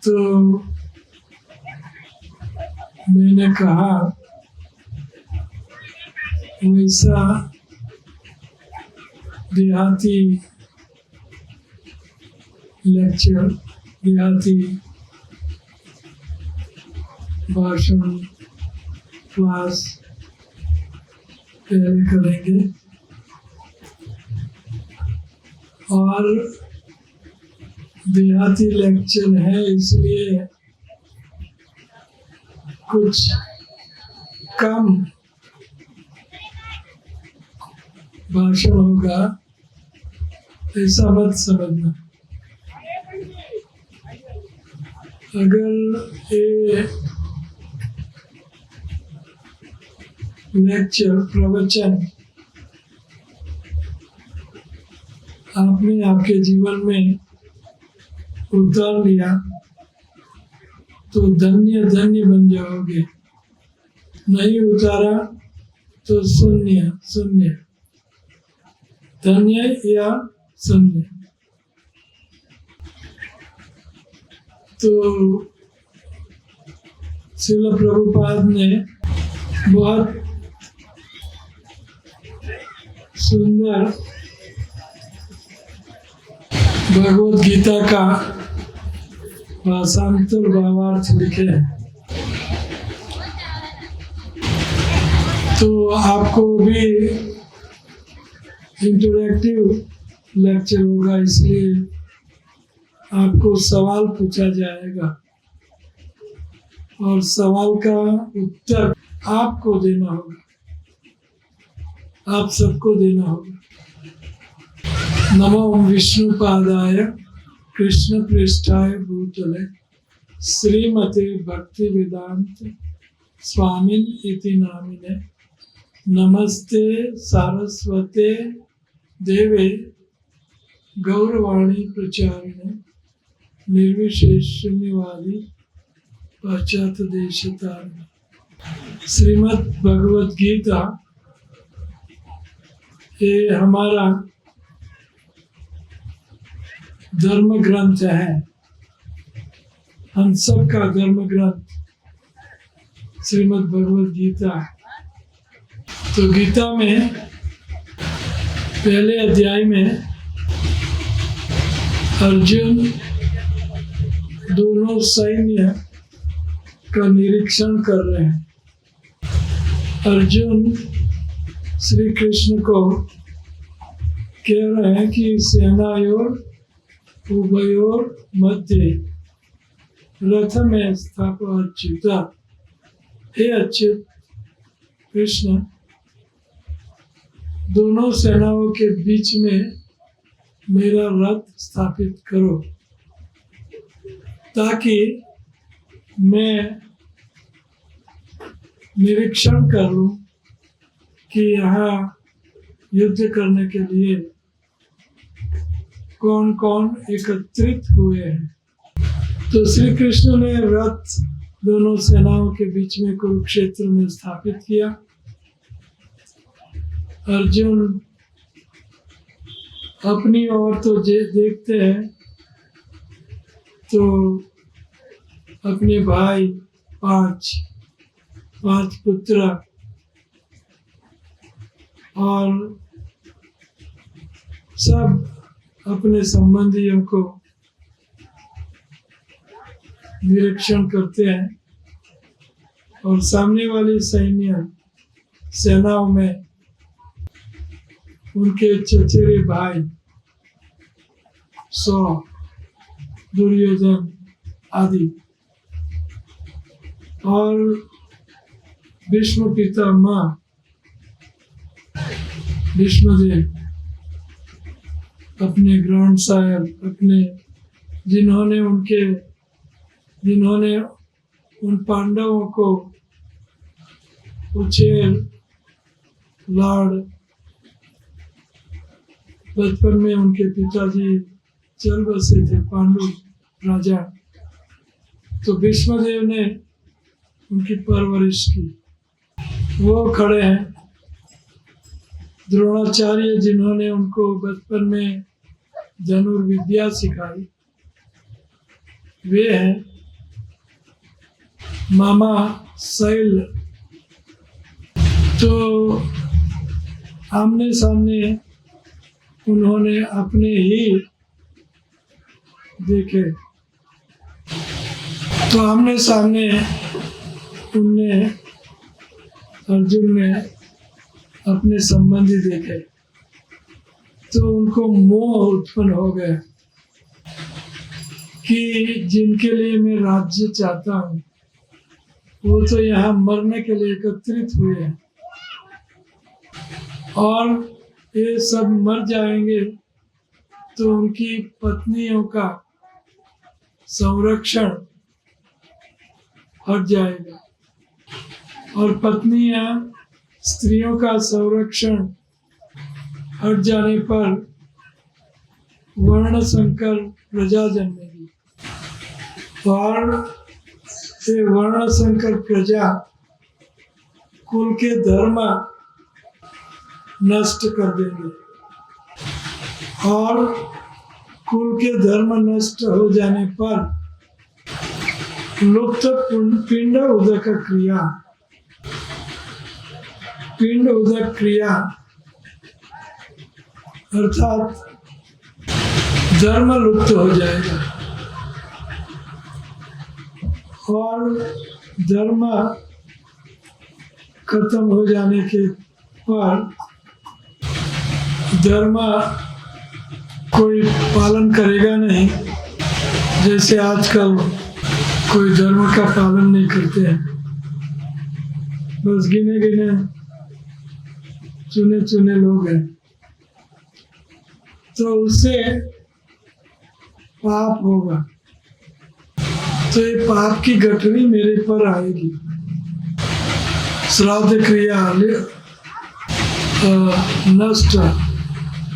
तो मैंने कहा वैसा देहाती लेक्चर, देहाती भाषण क्लास पहले करेंगे और देहाती लेक्चर है इसलिए कुछ कम भाषण होगा, ऐसा मत समझना। अगर ये लेक्चर प्रवचन आपने आपके जीवन में उतार लिया तो धन्य धन्य बन जाओगे, नहीं उतारा तो शून्य शून्य, धन्य या शून्य। तो श्रील प्रभुपाद ने बहुत सुंदर भगवद गीता का भाषांतर भावार्थ लिखे हैं। तो आपको भी इंटरैक्टिव लेक्चर होगा, इसलिए आपको सवाल पूछा जाएगा और सवाल का उत्तर आपको देना होगा, आप सबको देना होगा। नमो विष्णुपादाय कृष्ण पृष्ठाय भूतले श्रीमते भक्ति वेदांत स्वामिन इति नामिने नमस्ते सारस्वते देवे गौरवाणी प्रचारिणे निर्विशेष शून्यवादी पाश्चात्य देशतारिणे। श्रीमद् भगवद गीता ये हमारा धर्म ग्रंथ है, हम सब का धर्म ग्रंथ श्रीमद् भगवद गीता है। तो गीता में पहले अध्याय में अर्जुन दोनों सैन्य का निरीक्षण कर रहे हैं। अर्जुन श्री कृष्ण को कह रहे हैं कि सेनायोर उभयोर मध्य रथ में स्थापित अच्युता, हे अच्युत कृष्ण, दोनों सेनाओं के बीच में मेरा रथ स्थापित करो ताकि मैं निरीक्षण करूं कि यहाँ युद्ध करने के लिए कौन कौन एकत्रित हुए हैं। तो श्री कृष्ण ने रथ दोनों सेनाओं के बीच में कुरुक्षेत्र में स्थापित किया। अर्जुन अपनी ओर तो देखते हैं तो अपने भाई पांच पुत्र और सब अपने संबंधियों को निरीक्षण करते हैं और सामने वाली सेनाओं में उनके चचेरे भाई 100 दुर्योधन आदि और भीष्म पितामह भीष्मदेव अपने ग्रैंड सायर, अपने जिन्होंने उन पांडवों को उछेर लाड़ बचपन में उनके पिताजी चल बसे थे पांडु राजा, तो भीष्मदेव ने उनकी परवरिश की। वो खड़े हैं द्रोणाचार्य जिन्होंने उनको बचपन में धनुर्विद्या सिखाई, वे हैं मामा शैल, तो आमने सामने उन्होंने अपने ही देखे, तो आमने सामने उनने अर्जुन ने अपने संबंधी देखे, तो उनको मोह उत्पन्न हो गया कि जिनके लिए मैं राज्य चाहता हूँ वो तो यहाँ मरने के लिए एकत्रित हुए हैं और ये सब मर जाएंगे तो उनकी पत्नियों का संरक्षण हट जाएगा और पत्नियां स्त्रियों का संरक्षण हट जाने पर वर्ण संकर प्रजा जन्मेगी और ये वर्ण संकर प्रजा कुल के धर्म नष्ट कर देंगे और कुल के धर्म नष्ट हो जाने पर लुप्त पिंड उदक क्रिया, पिंड उदक क्रिया अर्थात धर्म लुप्त हो जाएगा और धर्म खत्म हो जाने के पर धर्म कोई पालन करेगा नहीं, जैसे आजकल कोई धर्म का पालन नहीं करते हैं, बस गिने गिने चुने चुने लोग हैं, तो उससे पाप होगा, तो ये पाप की गठरी मेरे पर आएगी। श्राद्ध क्रिया नष्ट,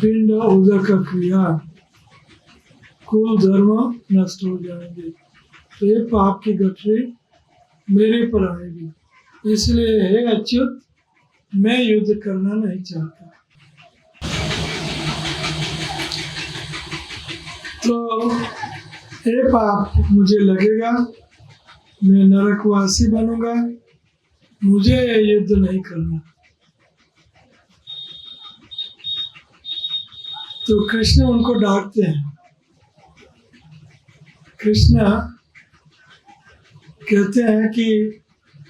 पिंड उदक क्रिया, कुल धर्म नष्ट हो जाएंगे, तो ये पाप की गठरी मेरे पर आएगी। इसलिए हे अच्युत, मैं युद्ध करना नहीं चाहता। तो ये पाप मुझे लगेगा, मैं नरकवासी बनूंगा, मुझे ये युद्ध नहीं करना। तो कृष्ण उनको डांटते हैं। कृष्ण कहते हैं कि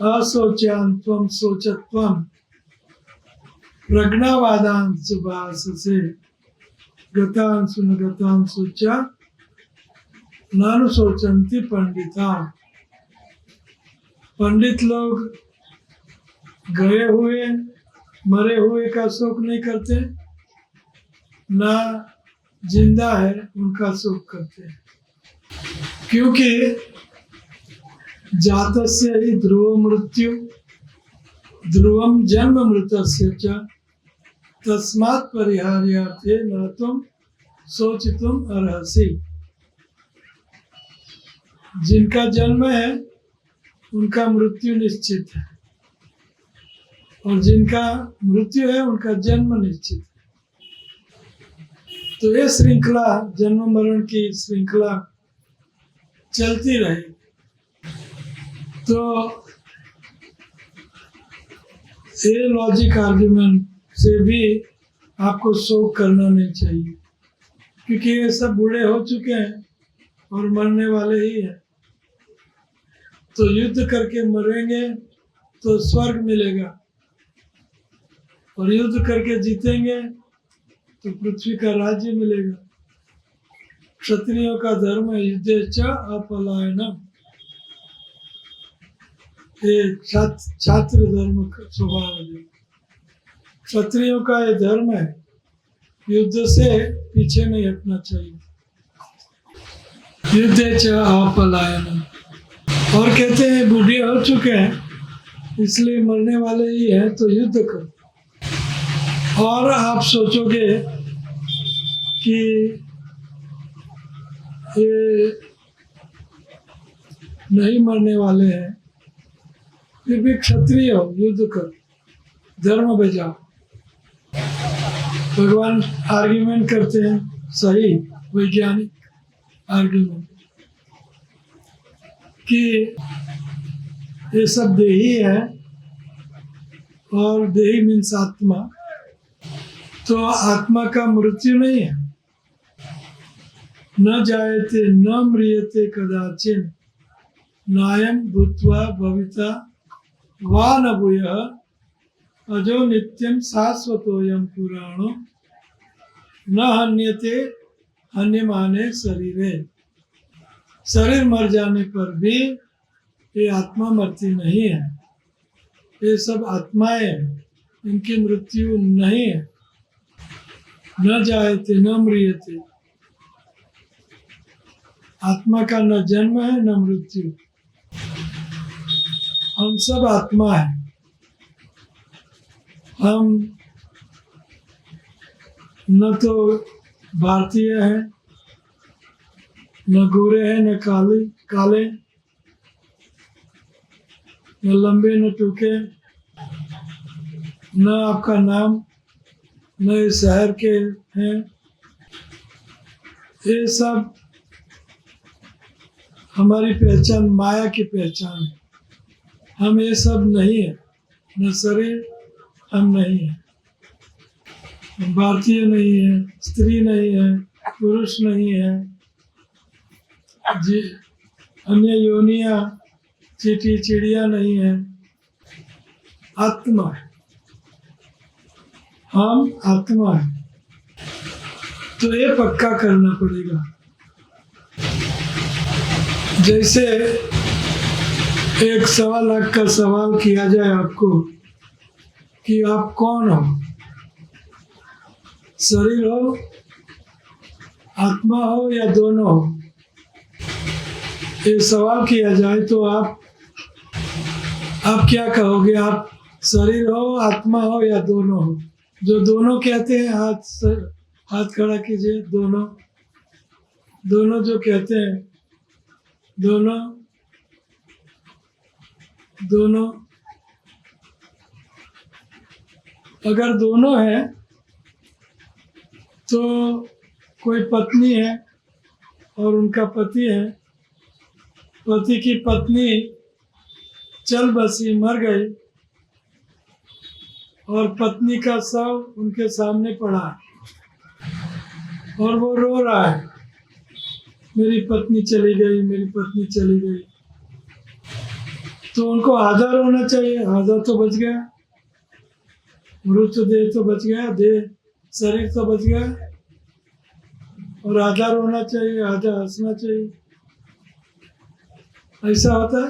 असोचान त्वम सोचत्वम प्रज्ञावादान सुभाष से गतान सुन गतान सोचा नानु सोचंती पंडिता। पंडित लोग गए हुए मरे हुए का शोक नहीं करते, ना जिंदा है उनका शोक करते हैं, क्योंकि जातस्य ही ध्रुव मृत्यु ध्रुवम जन्म मृतस्य च तस्मात् परिहार्यार्थे न तुम सोचितुम अर्हसि। जिनका जन्म है उनका मृत्यु निश्चित है और जिनका मृत्यु है उनका जन्म निश्चित है। तो ये श्रृंखला, जन्म मरण की श्रृंखला चलती रहेगी। तो ये लॉजिक आर्ग्यूमेंट से भी आपको शोक करना नहीं चाहिए, क्योंकि ये सब बूढ़े हो चुके हैं और मरने वाले ही हैं। तो युद्ध करके मरेंगे तो स्वर्ग मिलेगा और युद्ध करके जीतेंगे तो पृथ्वी का राज्य मिलेगा। क्षत्रियों का धर्म है युद्धे च अपलायनम, ये छात्र धर्म का स्वभाव है। क्षत्रियों का ये धर्म है, युद्ध से पीछे नहीं हटना चाहिए। युद्धे च अपलायनम, और कहते हैं बूढ़े हो चुके हैं इसलिए मरने वाले ही हैं तो युद्ध करो। और आप सोचोगे कि ये नहीं मरने वाले हैं, फिर भी क्षत्रिय हो, युद्ध करो, धर्म बजाओ। भगवान आर्ग्यूमेंट करते हैं, सही वैज्ञानिक आर्ग्यूमेंट, कि ये सब देही है, और देही मीन्स आत्मा। तो आत्मा का मृत्यु नहीं है। न जायते न म्रियते कदाचिन नायं भूत्वा भविता वा न भूयः अजो नित्यं शाश्वतोऽयं पुराणो न हन्यते हन्यमाने शरीरे। शरीर मर जाने पर भी ये आत्मा मरती नहीं है। ये सब आत्माएं हैं, इनकी मृत्यु नहीं है। न जायते न म्रियते, आत्मा का न जन्म है न मृत्यु। हम सब आत्मा है। हम न तो भारतीय हैं, न गोरे हैं, न काले, न लंबे न टूके, न आपका नाम, न इस शहर के हैं। ये सब हमारी पहचान माया की पहचान है। हम ये सब नहीं है। न शरीर हम नहीं है। हम भारतीय नहीं है, स्त्री नहीं है, पुरुष नहीं है, जी अन्य योनिया चींटी चिड़िया नहीं है। आत्मा है, हम आत्मा है। तो ये पक्का करना पड़ेगा। जैसे 1.25 लाख का सवाल किया जाए आपको कि आप कौन हो, शरीर हो, आत्मा हो या दोनों हो, ये सवाल किया जाए तो आप क्या कहोगे? आप शरीर हो, आत्मा हो या दोनों हो? जो दोनों कहते हैं हाथ खड़ा कीजिए। दोनों जो कहते हैं, दोनों अगर दोनों है तो कोई पत्नी है और उनका पति है। पति की पत्नी चल बसी, मर गई, और पत्नी का शव उनके सामने पड़ा और वो रो रहा है, मेरी पत्नी चली गई, मेरी पत्नी चली गई। तो उनको आधा रोना चाहिए, आधा तो बच गया, मृतदेह तो बच गया, देह शरीर तो बच गया, और आधा रोना चाहिए, आधा हंसना चाहिए। ऐसा होता है?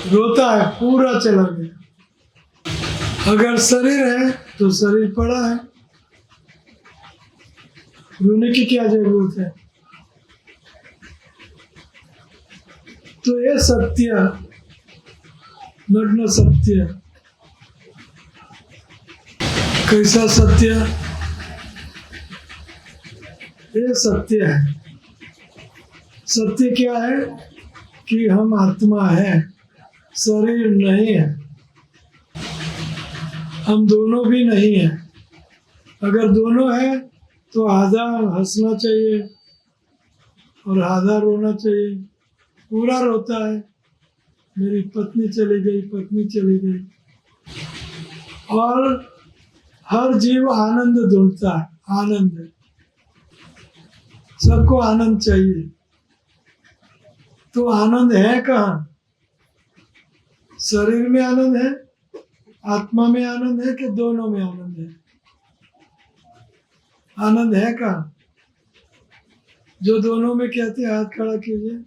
रोता है, पूरा चला गया। अगर शरीर है तो शरीर पड़ा है, रोने की क्या जरूरत है? तो ये सत्य, नग्न सत्य। कैसा सत्य? ये सत्य है। सत्य क्या है? कि हम आत्मा है, शरीर नहीं है। हम दोनों भी नहीं है। अगर दोनों है तो आधा हंसना चाहिए और आधा रोना चाहिए। पूरा रोता है, मेरी पत्नी चली गई, पत्नी चली गई। और हर जीव आनंद ढूंढता है, आनंद। सबको आनंद चाहिए। तो आनंद है कहाँ? शरीर में आनंद है, आत्मा में आनंद है, कि दोनों में आनंद है? आनंद है कहाँ? जो दोनों में कहते हैं, हाथ खड़ा कीजिए।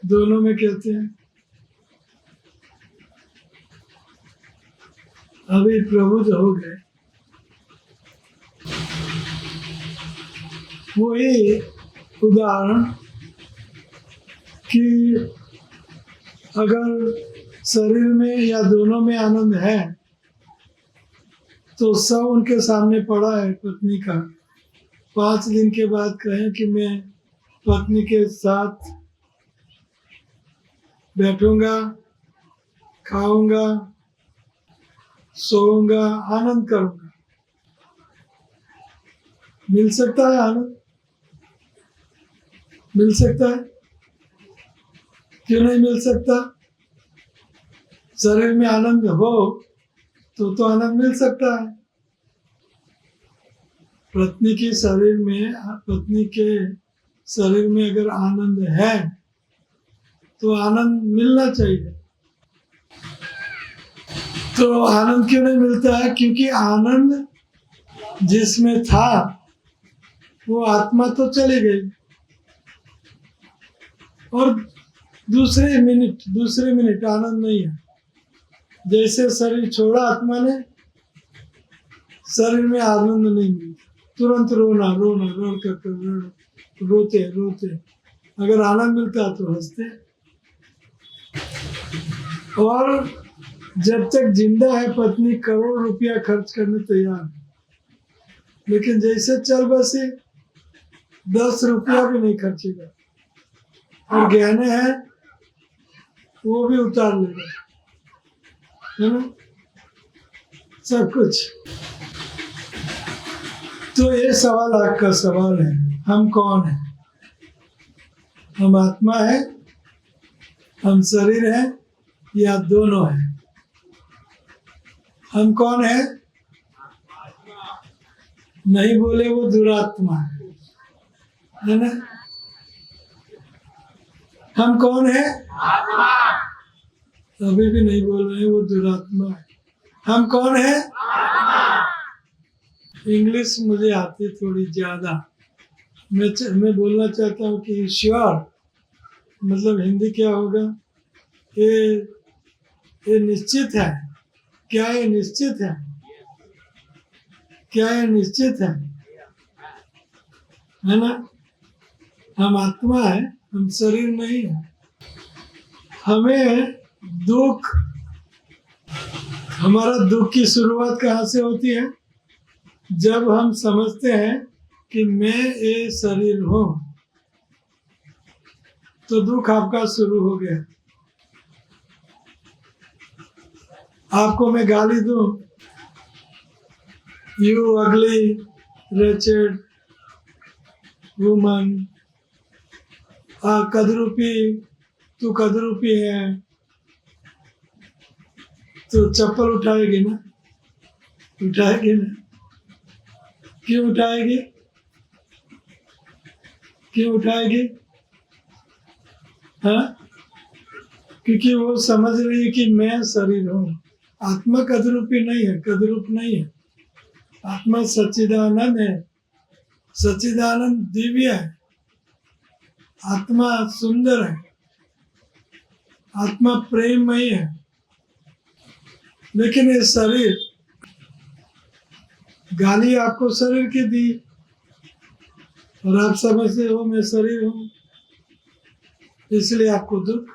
दोनों में कहते हैं। अभी प्रबुद्ध हो गए। वही उदाहरण कि अगर शरीर में या दोनों में आनंद है तो सब उनके सामने पड़ा है पत्नी का। 5 दिन के बाद कहें कि मैं पत्नी के साथ बैठूंगा, खाऊंगा, सोऊंगा, आनंद करूंगा। मिल सकता है आनंद? मिल सकता है? क्यों नहीं मिल सकता? शरीर में आनंद हो तो आनंद मिल सकता है। पत्नी के शरीर में अगर आनंद है तो आनंद मिलना चाहिए। तो आनंद क्यों नहीं मिलता है? क्योंकि आनंद जिसमें था वो आत्मा तो चली गई और दूसरे मिनट आनंद नहीं है। जैसे शरीर छोड़ा आत्मा ने, शरीर में आनंद नहीं मिलता, तुरंत रोना रोते अगर आनंद मिलता तो हंसते। और जब तक जिंदा है पत्नी करोड़ रुपया खर्च करने तैयार है, लेकिन जैसे चल बसे 10 रुपया भी नहीं खर्चेगा। और गहने हैं वो भी उतार लेगा, है ना, सब कुछ। तो ये सवाल आपका सवाल है, हम कौन है? हम आत्मा है, हम शरीर है, या दोनों है? हम कौन है? नहीं बोले वो दुरात्मा है ना? हम कौन है? अभी भी नहीं बोल रहे, वो दुरात्मा है। हम कौन है? इंग्लिश मुझे आती थोड़ी ज्यादा। मैं बोलना चाहता हूँ कि ईश्वर मतलब हिंदी क्या होगा? ये निश्चित है। क्या ये निश्चित है? क्या ये निश्चित है ना? हम आत्मा है, हम शरीर नहीं है। हमें हमारा दुख की शुरुआत कहाँ से होती है? जब हम समझते हैं कि मैं ये शरीर हूँ, तो दुख आपका शुरू हो गया। आपको मैं गाली दूं, यू अगली wretched वुमन, कदरूपी, तू कदरूपी है, तो चप्पल उठाएगी ना? उठाएगी ना? क्यों उठाएगी? क्यों उठाएगी? हाँ, क्योंकि वो समझ रही है कि मैं शरीर हूँ। आत्मा कदरूपी नहीं है, कदरूप नहीं है। आत्मा सच्चिदानंद है, सच्चिदानंद दिव्य है। आत्मा सुंदर है, आत्मा प्रेममयी है। लेकिन ये शरीर, गाली आपको शरीर की दी और आप समझते हो मैं शरीर हूँ, इसलिए आपको दुख।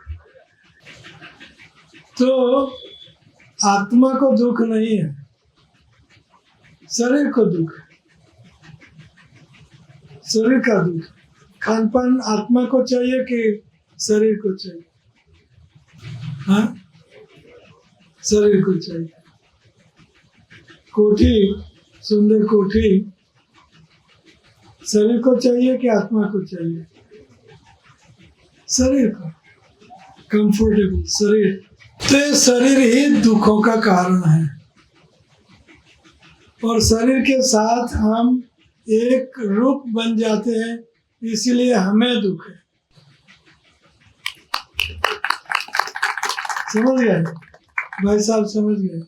तो आत्मा को दुख नहीं है, शरीर को दुख है। शरीर का दुख। खान पान आत्मा को चाहिए कि शरीर को चाहिए? हाँ, शरीर को चाहिए। कोठी, सुंदर कोठी शरीर को चाहिए कि आत्मा को चाहिए? शरीर को। कंफर्टेबल शरीर। तो ये शरीर ही दुखों का कारण है, और शरीर के साथ हम एक रूप बन जाते हैं, इसलिए हमें दुख है। समझ गए भाई साहब? समझ गए?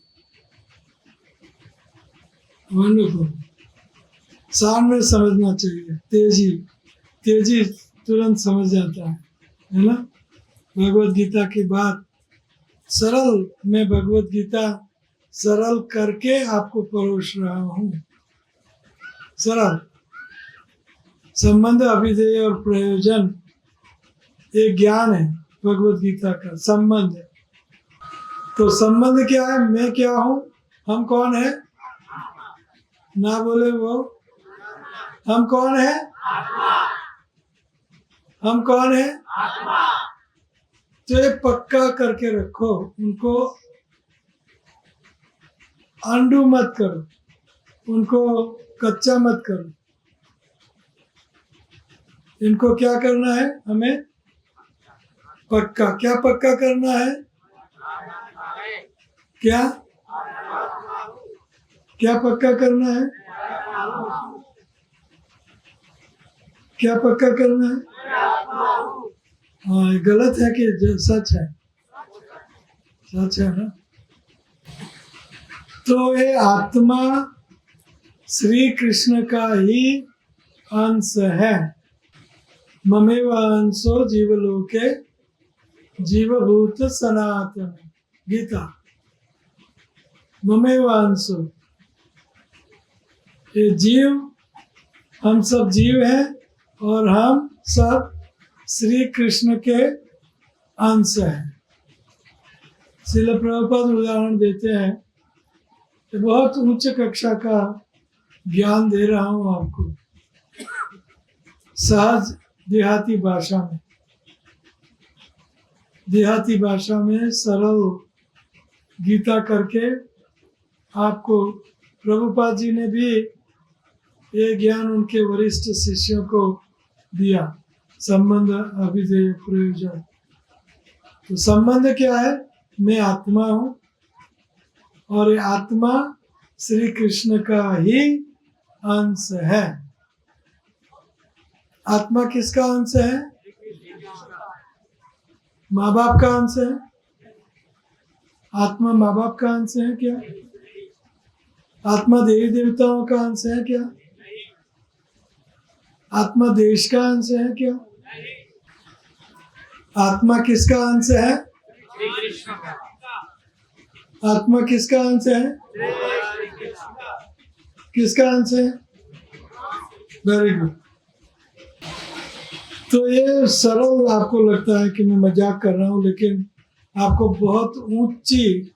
वंडरफुल। सामने समझना चाहिए, तेजी तुरंत समझ जाता है ना? भगवत गीता की बात सरल, मैं भगवत गीता सरल करके आपको परोस रहा हूँ। सरल। संबंध, अभिधेय और प्रयोजन, ये ज्ञान है भगवत गीता का। संबंध है, तो संबंध क्या है? मैं क्या हूँ? हम कौन है? ना बोले वो। हम कौन है? हम कौन है? तो ये पक्का करके रखो, उनको अंडू मत करो, उनको कच्चा मत करो। इनको क्या करना है? हमें पक्का। क्या पक्का करना है? क्या क्या पक्का करना है? क्या पक्का करना है? हाँ, ये गलत है कि सच है? सच है ना? तो ये आत्मा श्री कृष्ण का ही अंश है। ममेव अंशो जीवलोके जीवभूत सनातन। गीता। ममेव अंशो, ये जीव, हम सब जीव हैं और हम सब श्री कृष्ण के अंश हैं। श्रील प्रभुपाद उदाहरण देते हैं कि बहुत उच्च कक्षा का ज्ञान दे रहा हूँ आपको, सहज देहाती भाषा में सरल गीता करके आपको। प्रभुपाद जी ने भी ये ज्ञान उनके वरिष्ठ शिष्यों को दिया, संबंध अभिधेय प्रयोजन। तो संबंध क्या है? मैं आत्मा हूँ और ये आत्मा श्री कृष्ण का ही अंश है। आत्मा किसका अंश है? माँ बाप का अंश है। आत्मा माँ बाप का अंश है क्या? आत्मा देवी देवताओं का अंश है क्या? आत्मा देश का अंश है क्या? आत्मा किसका अंश है? आत्मा किसका अंश है? किसका अंश है? Very good. तो ये सरल आपको लगता है कि मैं मजाक कर रहा हूँ, लेकिन आपको बहुत ऊंची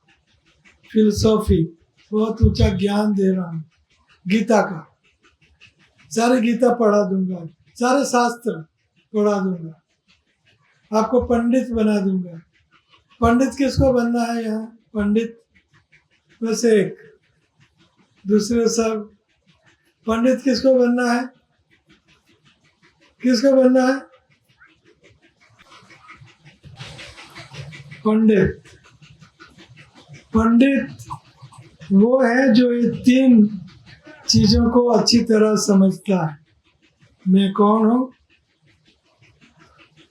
फिलोसॉफी, बहुत ऊंचा ज्ञान दे रहा हूँ गीता का। सारे गीता पढ़ा दूंगा, सारे शास्त्र पढ़ा दूंगा, आपको पंडित बना दूंगा। पंडित किसको बनना है यहाँ? पंडित बस एक, दूसरे सब। पंडित किसको बनना है? किसको बनना है? पंडित। पंडित वो है जो ये तीन चीजों को अच्छी तरह समझता है। मैं कौन हूँ,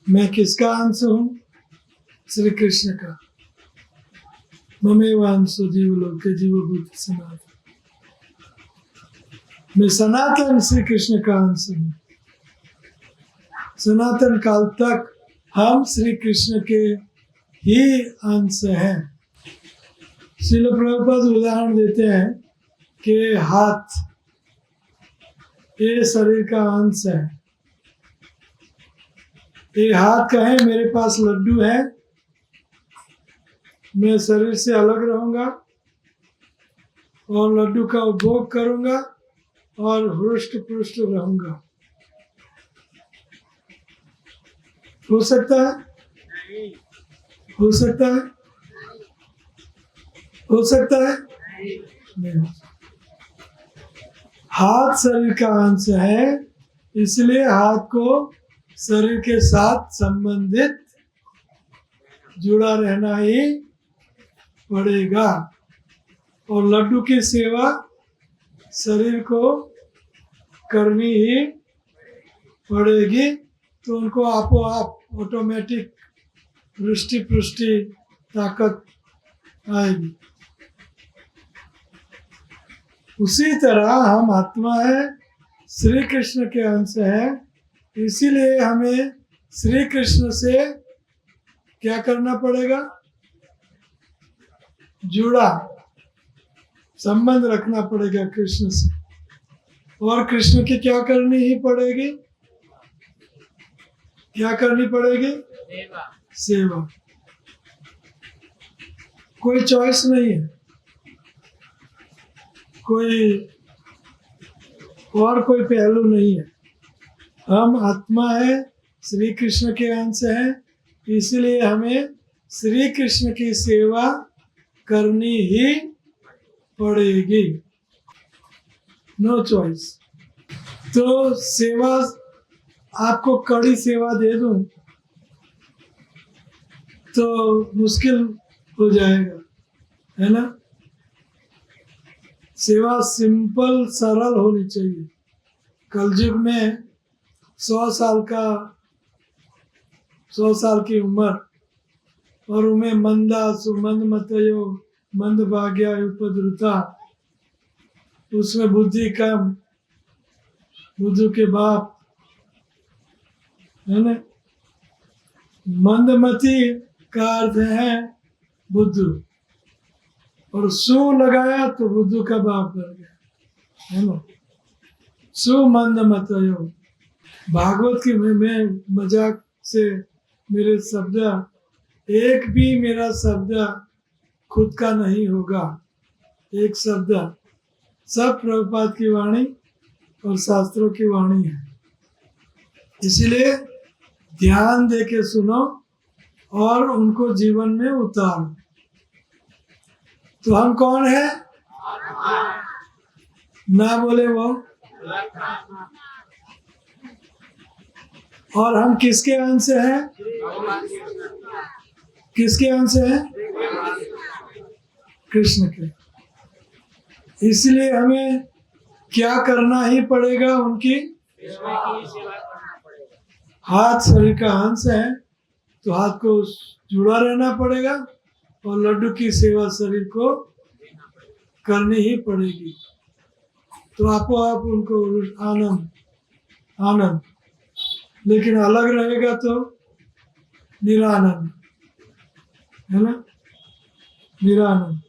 मैं किसका अंश हूँ? श्री कृष्ण का। ममेव अंशो जीवलोके जीवभूत सनातन। मैं सनातन श्री कृष्ण का अंश हूँ। सनातन काल तक हम श्री कृष्ण के ही अंश हैं। श्रील प्रभुपाद उदाहरण देते हैं कि हाथ ये शरीर का अंश है। ये हाथ कहे मेरे पास लड्डू है, मैं शरीर से अलग रहूंगा और लड्डू का उपभोग करूंगा और हृष्ट पुष्ट रहूंगा। हो सकता है? हो सकता है? हो सकता है? नहीं। हाथ शरीर का अंश है, इसलिए हाथ को शरीर के साथ संबंधित जुड़ा रहना ही पड़ेगा। और लड्डू की सेवा शरीर को करनी ही पड़ेगी, तो उनको आपो आप ऑटोमेटिक वृष्टि पुष्टि ताकत आएगी। उसी तरह हम आत्मा है, श्री कृष्ण के अंश है, इसीलिए हमें श्री कृष्ण से क्या करना पड़ेगा? जुड़ा संबंध रखना पड़ेगा कृष्ण से। और कृष्ण की क्या करनी ही पड़ेगी? क्या करनी पड़ेगी? सेवा। कोई चॉइस नहीं है, कोई पहलू नहीं है। हम आत्मा है, श्री कृष्ण के अंश है, इसलिए हमें श्री कृष्ण की सेवा करनी ही पड़ेगी। No choice. तो सेवा, आपको कड़ी सेवा दे दूं तो मुश्किल हो जाएगा, है ना। सेवा सिंपल सरल होनी चाहिए। कलयुग में 100 साल की उम्र और उमें मंदा सुमंद मतयो मंद भाग्या उपद्रुता, उसमें बुद्धि कम, बुद्धू के बाप, है ना। मंदमती का अर्थ है बुद्धू, और सु लगाया तो बुद्धू का बाप बन गया, है ना। सुमंदमतयो। भागवत की मैं मजाक से मेरे शब्द, एक भी मेरा शब्द खुद का नहीं होगा। एक शब्द सब प्रभुपाद की वाणी और शास्त्रों की वाणी है। इसलिए ध्यान दे के सुनो और उनको जीवन में उतारो। तो हम कौन है? ना बोले वो। और हम किसके अंश हैं? किसके अंश हैं? कृष्ण के। इसलिए हमें क्या करना ही पड़ेगा? उनकी हाथ शरीर का अंश है, तो हाथ को जुड़ा रहना पड़ेगा और लड्डू की सेवा शरीर को करनी ही पड़ेगी। तो आपो आप उनको आनंद आनंद, लेकिन अलग रहेगा तो निरानंद, है ना, निरानंद।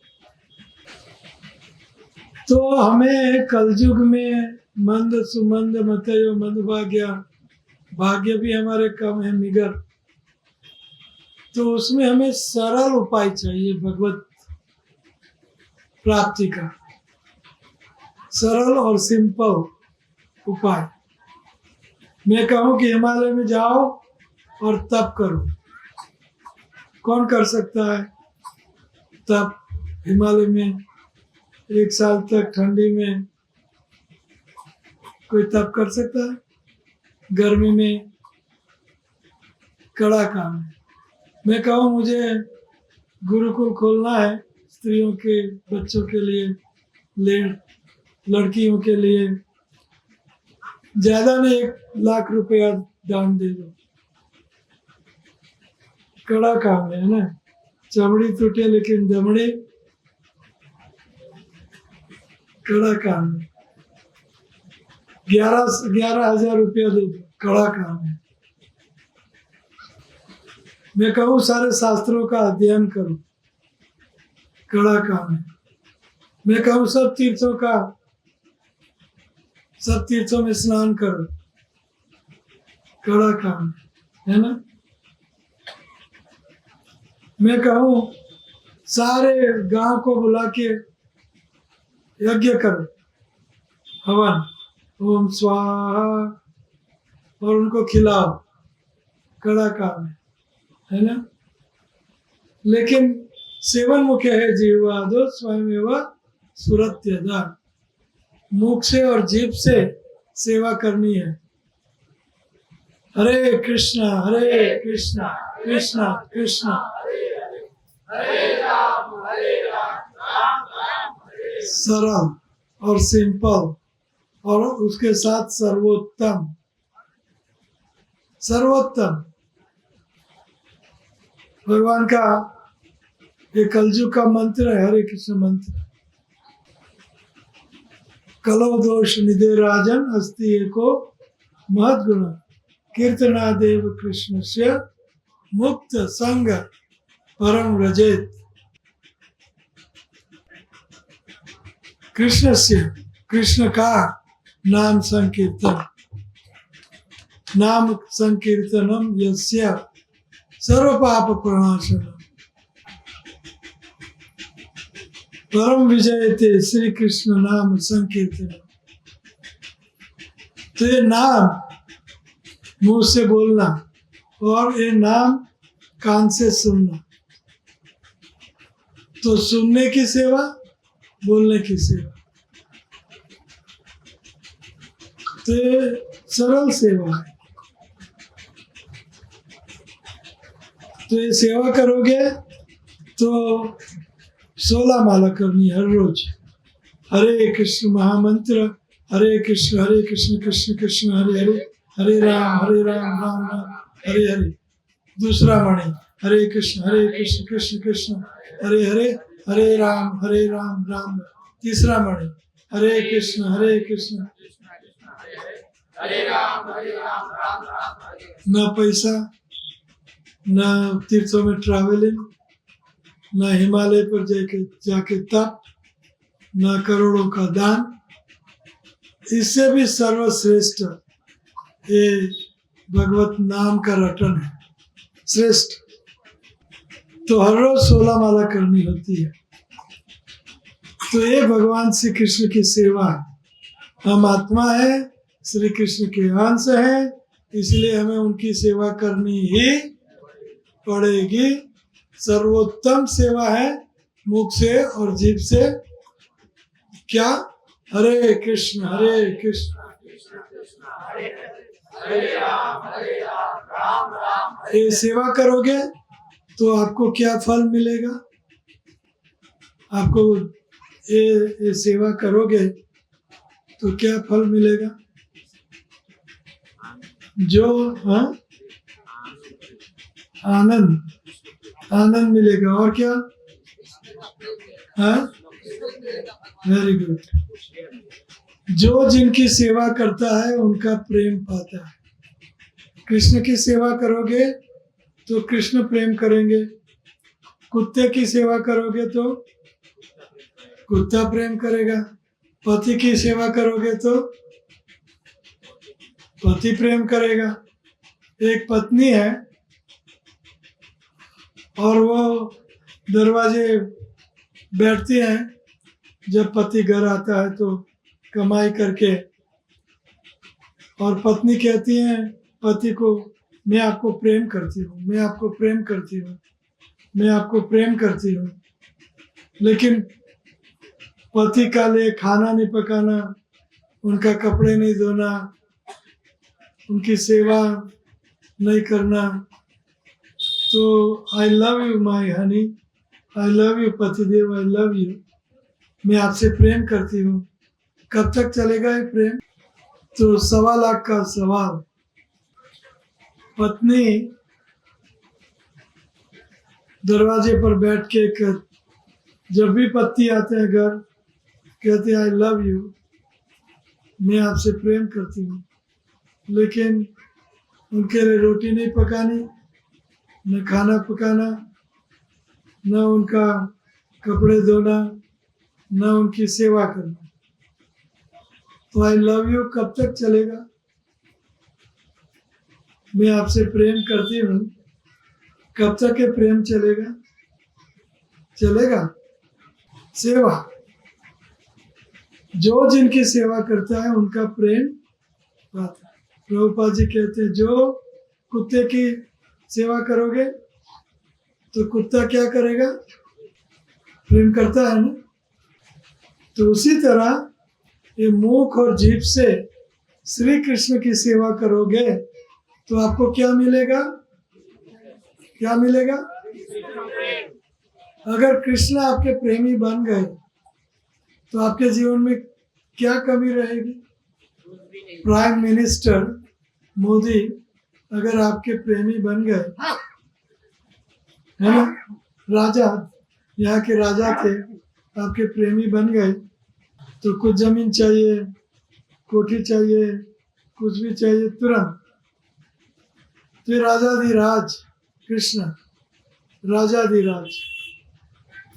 तो हमें कलयुग में मंद सुमंद मतयो मंद भाग्य, भाग्य भी हमारे कम है, निगर। तो उसमें हमें सरल उपाय चाहिए भगवत प्राप्ति का, सरल और सिंपल उपाय। मैं कहूँ कि हिमालय में जाओ और तप करो। कौन कर सकता है तप हिमालय में? 1 साल तक ठंडी में कोई तप कर सकता है? गर्मी में कड़ा काम है। मैं कहूँ मुझे गुरुकुल खोलना है स्त्रियों के, बच्चों के लिए, लड़कियों के लिए, ज्यादा नहीं 1 लाख रुपया दान दे दो। कड़ा काम है ना, चमड़ी टूटे लेकिन दमड़ी, कड़ा काम है। 11,000 रुपया दे दो, कड़ा काम है। मैं कहूँ सारे शास्त्रों का अध्ययन करो, कड़ा काम है। मैं कहूँ सब तीर्थों में स्नान करो, कड़ा काम है ना। मैं कहूँ सारे गांव को बुला के यज्ञ करो, हवन, ओम स्वाहा, और उनको खिलाओ, कड़ा काम है ना। लेकिन सेवन मुख्य है जीवादो स्वयं एवं सुरत्यदा। मुख से और जीभ से सेवा करनी है। हरे कृष्णा कृष्णा कृष्णा सरल और सिंपल, और उसके साथ सर्वोत्तम। भगवान का ये कलयुग का मंत्र है, हरे कृष्ण मंत्र। कलो दोष निधे राजन अस्ति एको महद गुण कीर्तनादेव कृष्ण से मुक्त संग परम रजेत। कृष्ण से, कृष्ण का नाम संकीर्तन, नाम संकीर्तनम यस्य सर्व पाप प्रणाशनम परम विजयते श्री कृष्ण नाम संकीर्तन। तो ये नाम मुंह से बोलना और ये नाम कान से सुनना। तो सुनने की सेवा, बोलने की सेवा, तो ये सरल सेवा है। तो ये सेवा करोगे तो 16 माला करनी हर रोज। हरे कृष्ण महामंत्र, हरे कृष्ण कृष्ण कृष्ण हरे हरे, हरे राम राम राम हरे हरे। दूसरा मणि, हरे कृष्ण कृष्ण कृष्ण हरे हरे, हरे राम राम राम। तीसरा मणि, हरे कृष्ण हरे राम राम राम हरे। न पैसा, न तीर्थों में ट्रैवलिंग, न हिमालय पर जाके तप, न करोड़ों का दान। इससे भी सर्वश्रेष्ठ ये भगवत नाम का रटन है, श्रेष्ठ। तो हर रोज 16 माला करनी होती है। तो ये भगवान श्री कृष्ण की सेवा है। हम आत्मा है, श्री कृष्ण के अंश है, इसलिए हमें उनकी सेवा करनी ही पड़ेगी। सर्वोत्तम सेवा है मुख से और जीभ से क्या? हरे कृष्ण हरे राम राम राम हरे। ये सेवा करोगे तो आपको क्या फल मिलेगा? आपको ये सेवा करोगे तो क्या फल मिलेगा? जो आनंद मिलेगा। और क्या? Very good. जो जिनकी सेवा करता है उनका प्रेम पाता है। कृष्ण की सेवा करोगे तो कृष्ण प्रेम करेंगे। कुत्ते की सेवा करोगे तो कुत्ता प्रेम करेगा। पति की सेवा करोगे तो पति प्रेम करेगा। एक पत्नी है और वो दरवाजे बैठती है जब पति घर आता है तो कमाई करके, और पत्नी कहती है पति को, मैं आपको प्रेम करती हूँ, मैं आपको प्रेम करती हूँ, मैं आपको प्रेम करती हूँ। लेकिन पति का लिए खाना नहीं पकाना, उनका कपड़े नहीं धोना, उनकी सेवा नहीं करना। तो I love you my Honey, I love you पतिदेव, आई लव यू, मैं आपसे प्रेम करती हूँ। कब तक चलेगा ये प्रेम? तो 1.25 लाख का सवाल। पत्नी दरवाजे पर बैठ के जब भी पति आते हैं घर, कहते हैं आई लव यू, मैं आपसे प्रेम करती हूँ। लेकिन उनके लिए रोटी नहीं पकानी, न खाना पकाना, न उनका कपड़े धोना, न उनकी सेवा करना। तो आई लव यू कब तक चलेगा? मैं आपसे प्रेम करती हूँ, कब तक ये प्रेम चलेगा? चलेगा? सेवा, जो जिनकी सेवा करता है उनका प्रेम पाता है। प्रभुपाद जी कहते हैं जो कुत्ते की सेवा करोगे तो कुत्ता क्या करेगा? प्रेम करता है ना। तो उसी तरह ये मुख और जीभ से श्री कृष्ण की सेवा करोगे तो आपको क्या मिलेगा? क्या मिलेगा? अगर कृष्ण आपके प्रेमी बन गए तो आपके जीवन में क्या कमी रहेगी? प्राइम मिनिस्टर मोदी अगर आपके प्रेमी बन गए, है ना, राजा, यहाँ के राजा थे, आपके प्रेमी बन गए, तो कुछ जमीन चाहिए, कोठी चाहिए, कुछ भी चाहिए तुरंत। तो राजाधिराज कृष्ण, राजाधिराज,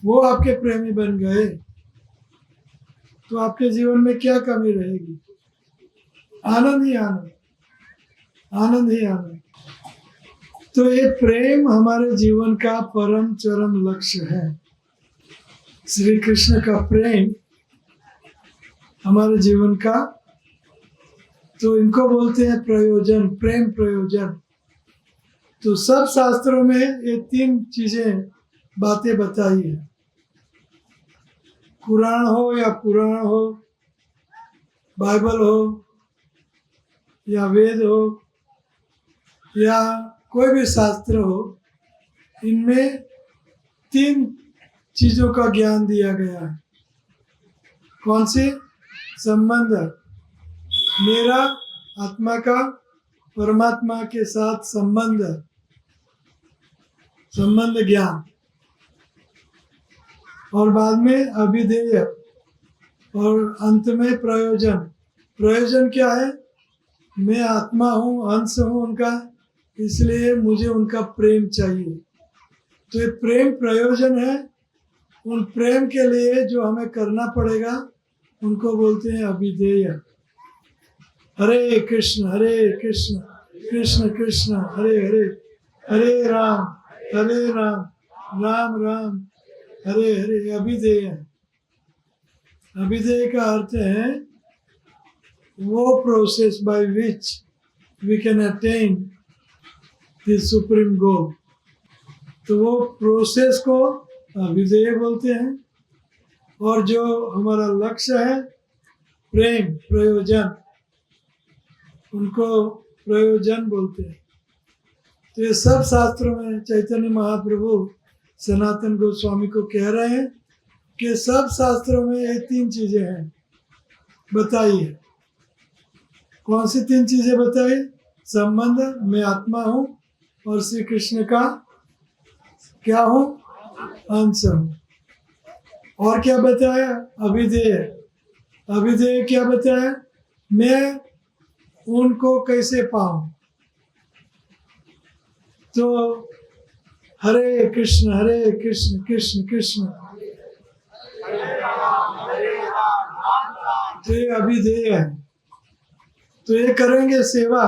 वो आपके प्रेमी बन गए तो आपके जीवन में क्या कमी रहेगी? आनंद ही आनंद, आनंद ही आनंद। तो ये प्रेम हमारे जीवन का परम चरम लक्ष्य है। श्री कृष्ण का प्रेम हमारे जीवन का, तो इनको बोलते हैं प्रयोजन, प्रेम प्रयोजन। तो सब शास्त्रों में ये 3 चीजें बातें बताई है। कुरान हो या पुराण हो, बाइबल हो या वेद हो या कोई भी शास्त्र हो, इनमें 3 चीजों का ज्ञान दिया गया है। कौन से? संबंध, मेरा आत्मा का परमात्मा के साथ संबंध, संबंध ज्ञान, और बाद में अभिधेय, और अंत में प्रयोजन। प्रयोजन क्या है? मैं आत्मा हूँ, अंश हूँ उनका, इसलिए मुझे उनका प्रेम चाहिए। तो ये प्रेम प्रयोजन है। उन प्रेम के लिए जो हमें करना पड़ेगा उनको बोलते हैं अभिधेय। हरे कृष्ण कृष्ण कृष्ण हरे हरे, हरे राम राम राम हरे हरे। अभिधेय, अभिधेय का अर्थ है वो process by which we can attain the supreme goal. तो वो प्रोसेस को अभिधेय बोलते हैं। और जो हमारा लक्ष्य है प्रेम, प्रयोजन, उनको प्रयोजन बोलते हैं। तो ये सब शास्त्रों में चैतन्य महाप्रभु सनातन गोस्वामी को कह रहे हैं कि सब शास्त्रों में ये 3 चीजें हैं बताइए। कौन सी 3 चीजें बताई? संबंध, मैं आत्मा हूँ और श्री कृष्ण का क्या हूँ? अंश हूँ। और क्या बताया? अभिधेय। अभिधेय क्या बताया? मैं उनको कैसे पाऊं? तो हरे कृष्ण कृष्ण कृष्ण, तो ये अभिधेय है। तो ये करेंगे सेवा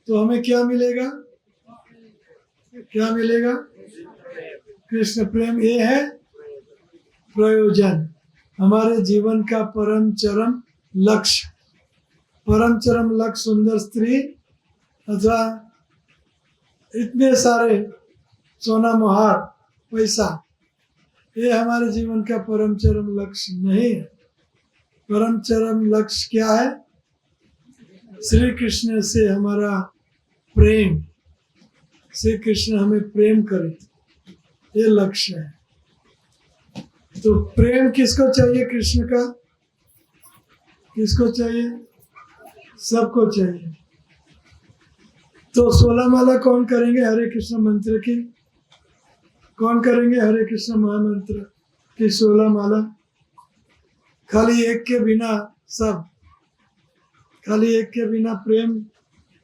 तो हमें क्या मिलेगा? क्या मिलेगा? कृष्ण प्रेम। ये है प्रयोजन, हमारे जीवन का परम चरम लक्ष्य। परम चरम लक्ष्य सुंदर स्त्री अथवा इतने सारे सोना मोहर पैसा, ये हमारे जीवन का परम चरम लक्ष्य नहीं है। परम चरम लक्ष्य क्या है? श्री कृष्ण से हमारा प्रेम, श्री कृष्ण हमें प्रेम करे, ये लक्ष्य है। तो प्रेम किसको चाहिए? कृष्ण का किसको चाहिए? सबको चाहिए। तो 16 माला कौन करेंगे हरे कृष्ण मंत्र की? कौन करेंगे हरे कृष्ण महामंत्र की 16 माला? खाली एक के बिना सब, खाली एक के बिना प्रेम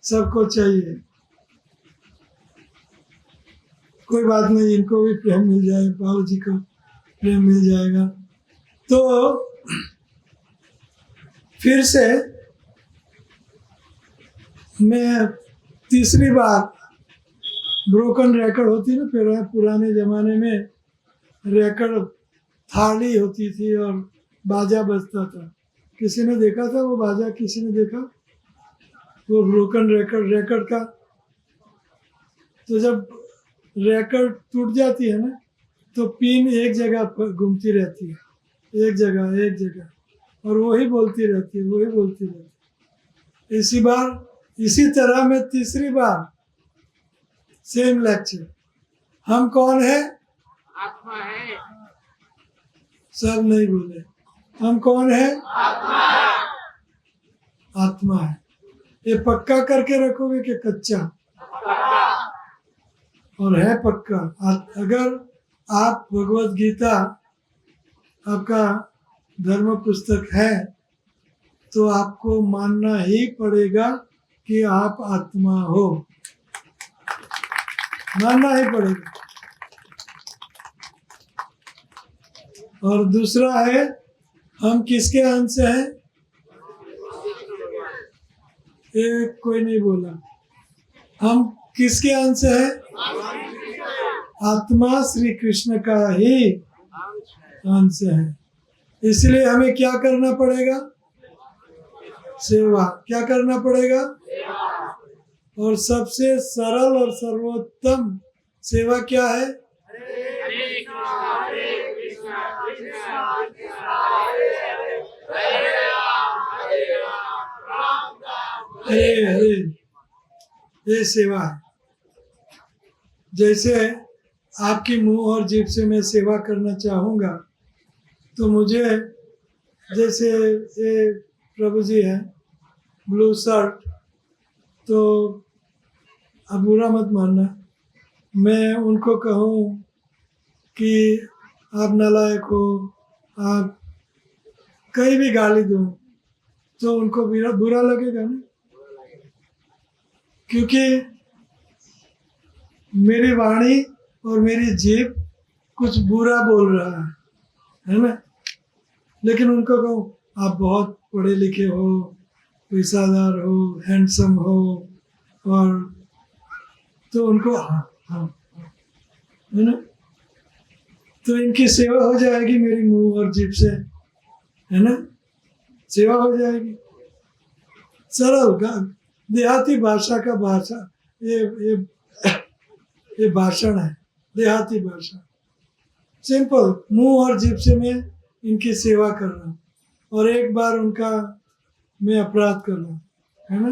सबको चाहिए। कोई बात नहीं, इनको भी प्रेम मिल जाएगा, बाबू जी को प्रेम मिल जाएगा। तो फिर से मैं तीसरी बार, ब्रोकन रिकॉर्ड होती ना, फिर पुराने जमाने में रिकॉर्ड थाली होती थी और बाजा बजता था। किसी ने देखा था वो बाजा? किसी ने देखा वो ब्रोकन रिकॉर्ड का? तो जब रिकॉर्ड टूट जाती है ना, तो पिन एक जगह पर घूमती रहती है, एक जगह, और वही बोलती रहती है। इसी तरह में तीसरी बार सेम लेक्चर। हम कौन है? आत्मा है। सब नहीं बोले। हम कौन है? आत्मा है। ये पक्का करके रखोगे कि कच्चा? और है पक्का। अगर आप भगवत गीता आपका धर्म पुस्तक है तो आपको मानना ही पड़ेगा कि आप आत्मा हो, मानना ही पड़ेगा। और दूसरा है, हम किसके अंश हैं? ये कोई नहीं बोला। हम किसके अंश हैं? आत्मा श्री कृष्ण का ही अंश है। इसलिए हमें क्या करना पड़ेगा? सेवा। क्या करना पड़ेगा? और सबसे सरल और सर्वोत्तम सेवा क्या है? हरे हरे, ये सेवा है। जैसे आपकी मुंह और जीभ से मैं सेवा करना चाहूँगा, तो मुझे जैसे ये प्रभु जी हैं ब्लू शर्ट, तो आप बुरा मत मानना, मैं उनको कहूँ कि आप नालायक हो, आप कहीं भी गाली दूँ तो उनको बुरा लगेगा ना, क्योंकि मेरी वाणी और मेरी जीभ कुछ बुरा बोल रहा है ना। लेकिन उनको कहो आप बहुत पढ़े लिखे हो, पैसादार हो, हैंडसम हो, और तो उनको हाँ हाँ है ना, तो इनकी सेवा हो जाएगी मेरी मुंह और जीभ से, है ना, सेवा हो जाएगी। सरल देहाती भाषा का भाषा, ये भाषण है, देहाती भाषा, सिंपल। मुंह और जीभ से मैं इनकी सेवा कर रहा हूँ और एक बार उनका मैं अपराध कर रहा हूँ, है ना।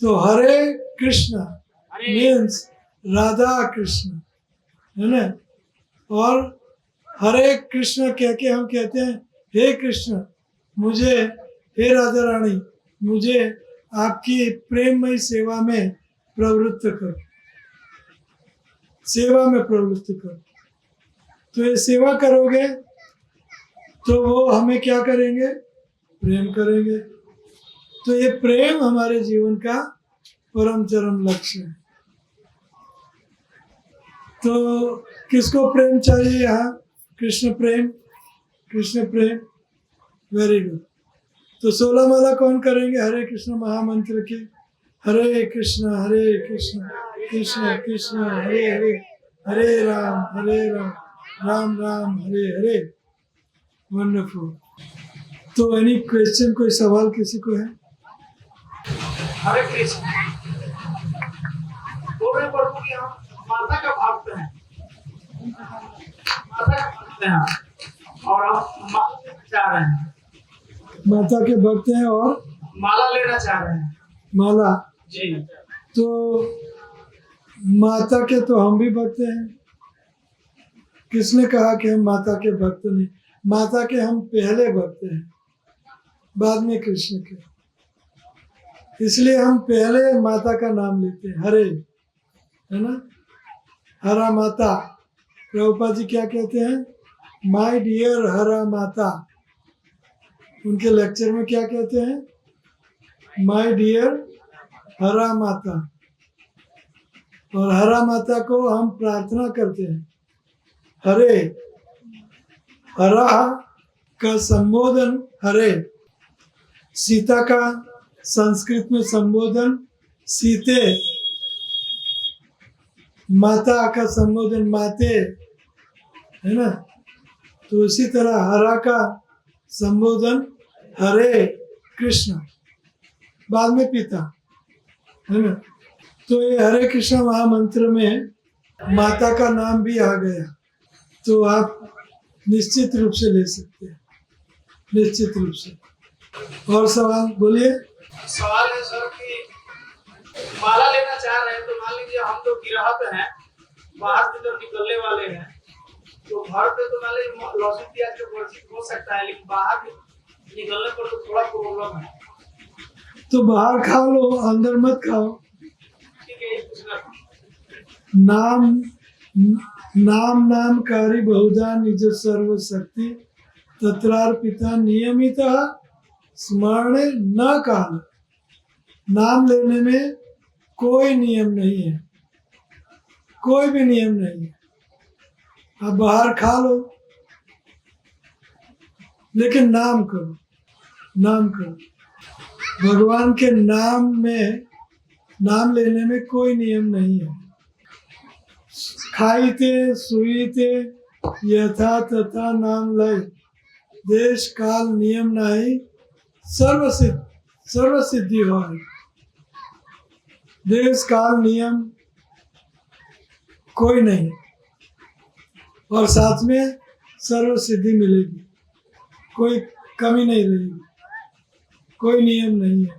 तो हरे कृष्णा मीन्स राधा कृष्ण, है ना। और हरे कृष्ण कह के हम कहते हैं हे कृष्ण, मुझे, हे राधा रानी, मुझे आपकी प्रेममय सेवा में प्रवृत्त कर, सेवा में प्रवृत्त कर। तो ये सेवा करोगे तो वो हमें क्या करेंगे, प्रेम करेंगे। तो ये प्रेम हमारे जीवन का परम चरम लक्ष्य है। तो किसको प्रेम चाहिए यहाँ, कृष्ण प्रेम, कृष्ण प्रेम, वेरी गुड। तो 16 माला कौन करेंगे हरे कृष्ण महामंत्र की, हरे कृष्ण कृष्ण कृष्ण हरे हरे, हरे राम राम राम हरे हरे। वंडरफुल। तो एनी क्वेश्चन, कोई सवाल किसी को है? हरे कृष्ण बोल रहे प्रभु कि हम माता का भक्त हैं, माता का भक्त हैं और हम माला चाह रहे हैं, माता के भक्त हैं और माला लेना चाह रहे हैं। माला जी तो माता के तो हम भी भक्त हैं। किसने कहा कि हम माता के भक्त नहीं? माता के हम पहले भक्त हैं, बाद में कृष्ण के, इसलिए हम पहले माता का नाम लेते हैं, हरे, है ना। हरा माता, प्रभुपाद जी क्या कहते हैं, माय डियर हरा माता। उनके लेक्चर में क्या कहते हैं, माय डियर हरा माता। और हरा माता को हम प्रार्थना करते हैं, हरे, हरा का संबोधन हरे, सीता का संस्कृत में संबोधन सीते, माता का संबोधन माते, है ना। तो उसी तरह हरा का संबोधन हरे कृष्ण, बाद में पिता, है ना। तो ये हरे कृष्ण महामंत्र में माता का नाम भी आ गया, तो आप निश्चित रूप से ले सकते हैं, निश्चित रूप से। और सवाल बोलिए। सवाल है सर कि माला लेना चाह रहे हैं, तो मान लीजिए हम लोग गिरहत हैं, बाहर की तरफ निकलने वाले हैं, तो घर पे तो मान लीजिए लहसुन प्याज जो वर्जित हो सकता है, लेकिन बाहर निकलने पर तो थोड़ा प्रॉब्लम है। तो बाहर खा लो, अंदर मत खाओ। ठीक है, ये पूछना था। नामकारी बहुधा निज सर्व शक्ति तत्रार्पिता नियमित स्मरण न काल। नाम लेने में कोई नियम नहीं है, कोई भी नियम नहीं है। आप बाहर खा लो, लेकिन नाम करो, नाम करो। भगवान के नाम में, नाम लेने में कोई नियम नहीं है। खाईते सुईते यथा तथा नाम लय, देश काल नियम नहीं, सर्व सिद्धि हो। देश काल नियम कोई नहीं, और साथ में सर्व सिद्धि मिलेगी, कोई कमी नहीं रहेगी, कोई नियम नहीं है।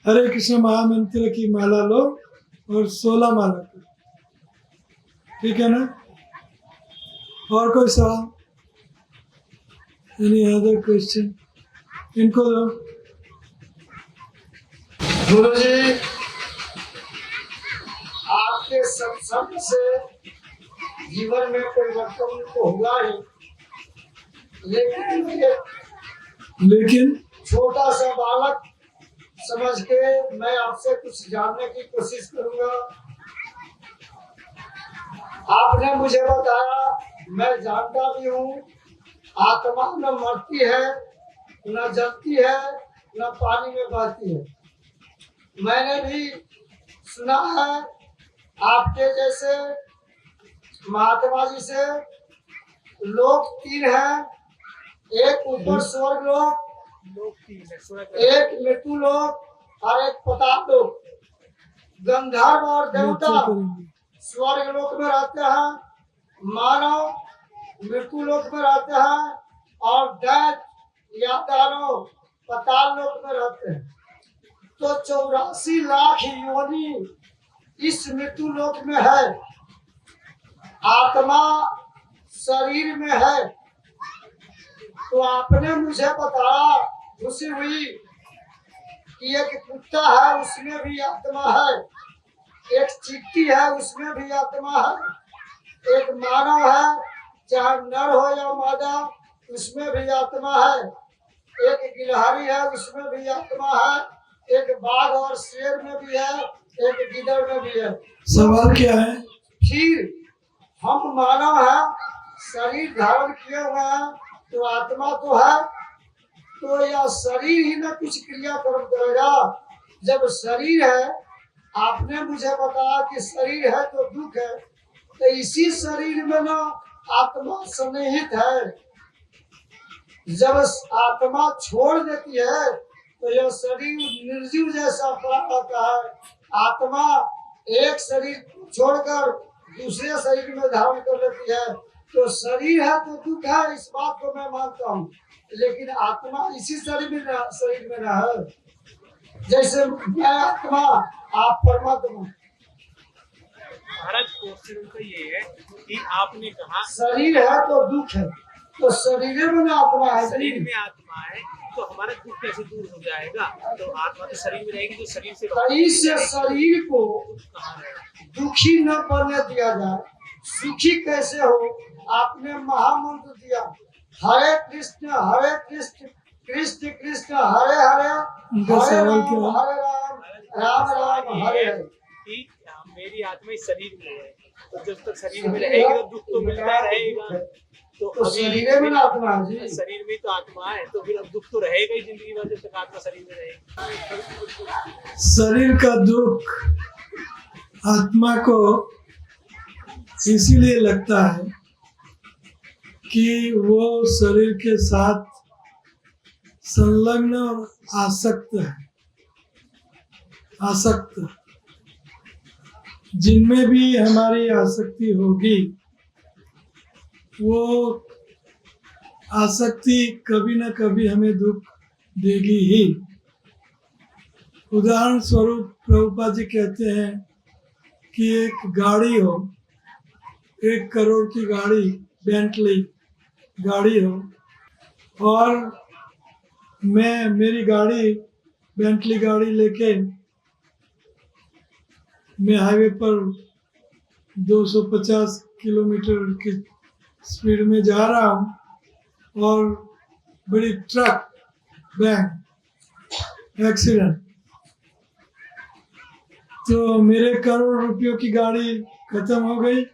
हरे कृष्ण महामंत्र की माला लो और 16 माला करो, ठीक है ना। और कोई सवाल? Any other question? इनको दो। गुरु जी, आपके सत्संग से जीवन में परिवर्तन तो हुआ ही, लेकिन छोटा सा बालक समझ के मैं आपसे कुछ जानने की कोशिश करूंगा। आपने मुझे बताया, मैं जानता भी हूँ, आत्मा न मरती है, न जलती है, न पानी में बहती है। मैंने भी सुना है आपके जैसे महात्मा जी से, लोक 3 हैं, एक ऊपर स्वर्ग लोक, एक मृत्यु लोक और एक पताल लोक। गंधर्व और देवता स्वर्ग लोक में रहते हैं, मानव मृत्यु लोक में रहते हैं और दैत्य या दानव पताल लोक में रहते हैं। तो 84 लाख योनि इस मृत्यु लोक में है। आत्मा शरीर में है। तो आपने मुझे बताया, खुशी हुई कि एक कुत्ता है, उसमें भी आत्मा है, एक चींटी है, उसमें भी आत्मा है, एक मानव है, चाहे नर हो या मादा, उसमें भी आत्मा है, एक गिलहरी है, उसमें भी आत्मा है, एक बाघ और शेर में भी है, एक गिद्ध में भी है। सवाल क्या है? फिर हम मानव हैं, शरीर धारण किए हुए हैं, तो आत्मा तो है, तो यह शरीर ही न कुछ क्रिया कर्म करेगा। जब शरीर है, आपने मुझे बताया कि शरीर है तो दुख है, तो इसी शरीर में ना आत्मा सन्निहित है। जब आत्मा छोड़ देती है तो यह शरीर निर्जीव जैसा होता है। आत्मा एक शरीर छोड़कर दूसरे शरीर में धारण कर लेती है। तो शरीर है तो दुख है, इस बात को मैं मानता हूँ, लेकिन आत्मा इसी शरीर में न है। जैसे मैं आत्मा, आप परमात्मा। महाराज क्वेश्चन उनका ये है कि आपने कहा शरीर है तो दुख है, तो शरीर में ना आत्मा है। शरीर में आत्मा है तो हमारा दुख कैसे दूर हो जाएगा? तो आत्मा तो शरीर में रहेगी, तो शरीर से शरीर को दुखी न बनने दिया जाए, सुखी कैसे हो। आपने महामंत्र दिया, हरे कृष्ण कृष्ण कृष्ण हरे हरे, हरे राम राम राम हरे हरे। कि मेरी आत्मा इस शरीर में है, तो जब तक शरीर में रहेगी तो दुख तो मिलता रहेगा। तो शरीर में आत्मा है जी, शरीर में तो आत्मा है, तो फिर अब दुख तो रहेगा ही जिंदगी भर जब तक आत्मा शरीर में रहेगी। शरीर का दुख आत्मा को इसीलिए लगता है कि वो शरीर के साथ संलग्न और आसक्त है। आसक्त, जिनमें भी हमारी आसक्ति होगी, वो आसक्ति कभी न कभी हमें दुख देगी ही। उदाहरण स्वरूप प्रभुपाद जी कहते हैं कि एक गाड़ी हो, 1 करोड़ की गाड़ी, बेंटली गाड़ी हो, और मेरी गाड़ी बेंटली गाड़ी लेके मैं हाईवे पर 250 किलोमीटर की स्पीड में जा रहा हूँ और बड़ी ट्रक बैंग एक्सीडेंट, तो मेरे करोड़ रुपयों की गाड़ी खत्म हो गई,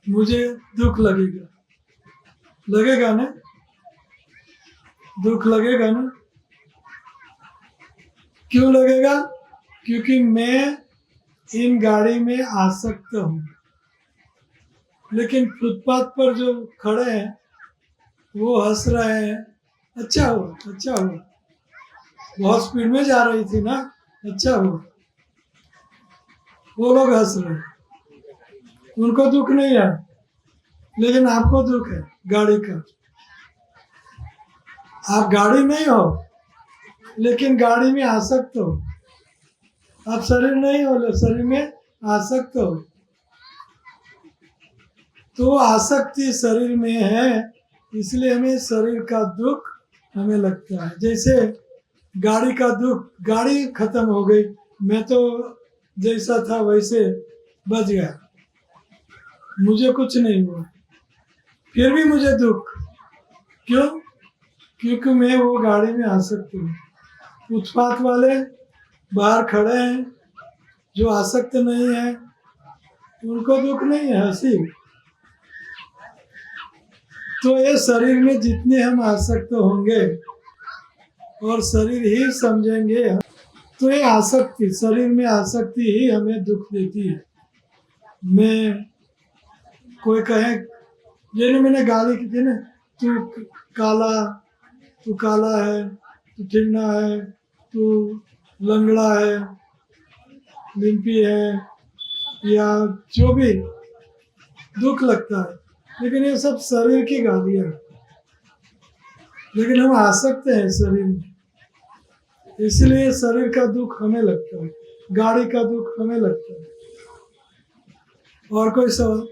मुझे दुख लगेगा। लगेगा ना? दुख लगेगा ना? क्यों लगेगा? क्योंकि मैं इन गाड़ी में आसक्त हूँ। लेकिन फुटपाथ पर जो खड़े हैं वो हंस रहे हैं, अच्छा हुआ, अच्छा हुआ, बहुत स्पीड में जा रही थी ना, अच्छा हुआ। वो लोग हंस रहे हैं, उनको दुख नहीं है, लेकिन आपको दुख है गाड़ी का। आप गाड़ी नहीं हो, लेकिन गाड़ी में आसक्त हो। आप शरीर नहीं हो, शरीर में आसक्त हो। तो आसक्ति शरीर में है, इसलिए हमें शरीर का दुख हमें लगता है। जैसे गाड़ी का दुख, गाड़ी खत्म हो गई, मैं तो जैसा था वैसे बच गया, मुझे कुछ नहीं हुआ, फिर भी मुझे दुख क्यों? क्योंकि मैं वो गाड़ी में आसक्त हूँ। फुटपाथ वाले बाहर खड़े हैं, जो आसक्त नहीं है उनको दुख नहीं है, हंसी। तो ये शरीर में जितने हम आसक्त होंगे और शरीर ही समझेंगे, तो ये आसक्ति, शरीर में आसक्ति ही हमें दुख देती है। मैं कोई कहे, ये मैंने गाली की थी ना, तू काला है, तू ठिगना है, तू लंगड़ा है, लिम्पी है, या जो भी दुख लगता है, लेकिन ये सब शरीर की गालियाँ हैं। लेकिन हम आसक्त हैं शरीर में, इसलिए शरीर का दुख हमें लगता है, गाड़ी का दुख हमें लगता है। और कोई सवाल?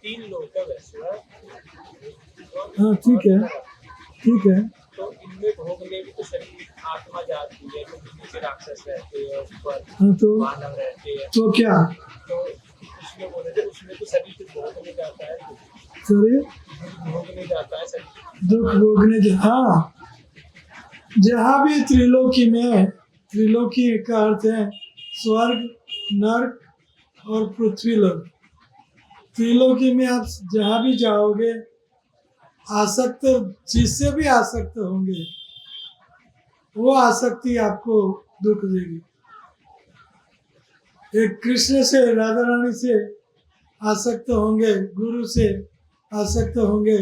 तीन लोकव है स्वर्ग, हाँ ठीक है, ठीक है। तो इनमें भोगने भी तो शरीर आत्मा जाती है, तो नीचे राक्षस रहते हैं, ऊपर हाँ मानव रहते हैं। तो क्या तो उसमें बोले थे, उसमें तो शरीर भोगने जाता है, शरीर भोगने जाता है शरीर, दुख भोगने हाँ, जहाँ भी त्रिलोकी में, त्रिलोकी का अर्थ है स्वर्ग, नर्क और पृथ्वी लोक। त्रिलोकी में आप जहाँ भी जाओगे, आसक्त जिससे भी आसक्त होंगे, वो आसक्ति आपको दुख देगी। एक कृष्ण से, राधा रानी से आसक्त होंगे, गुरु से आसक्त होंगे,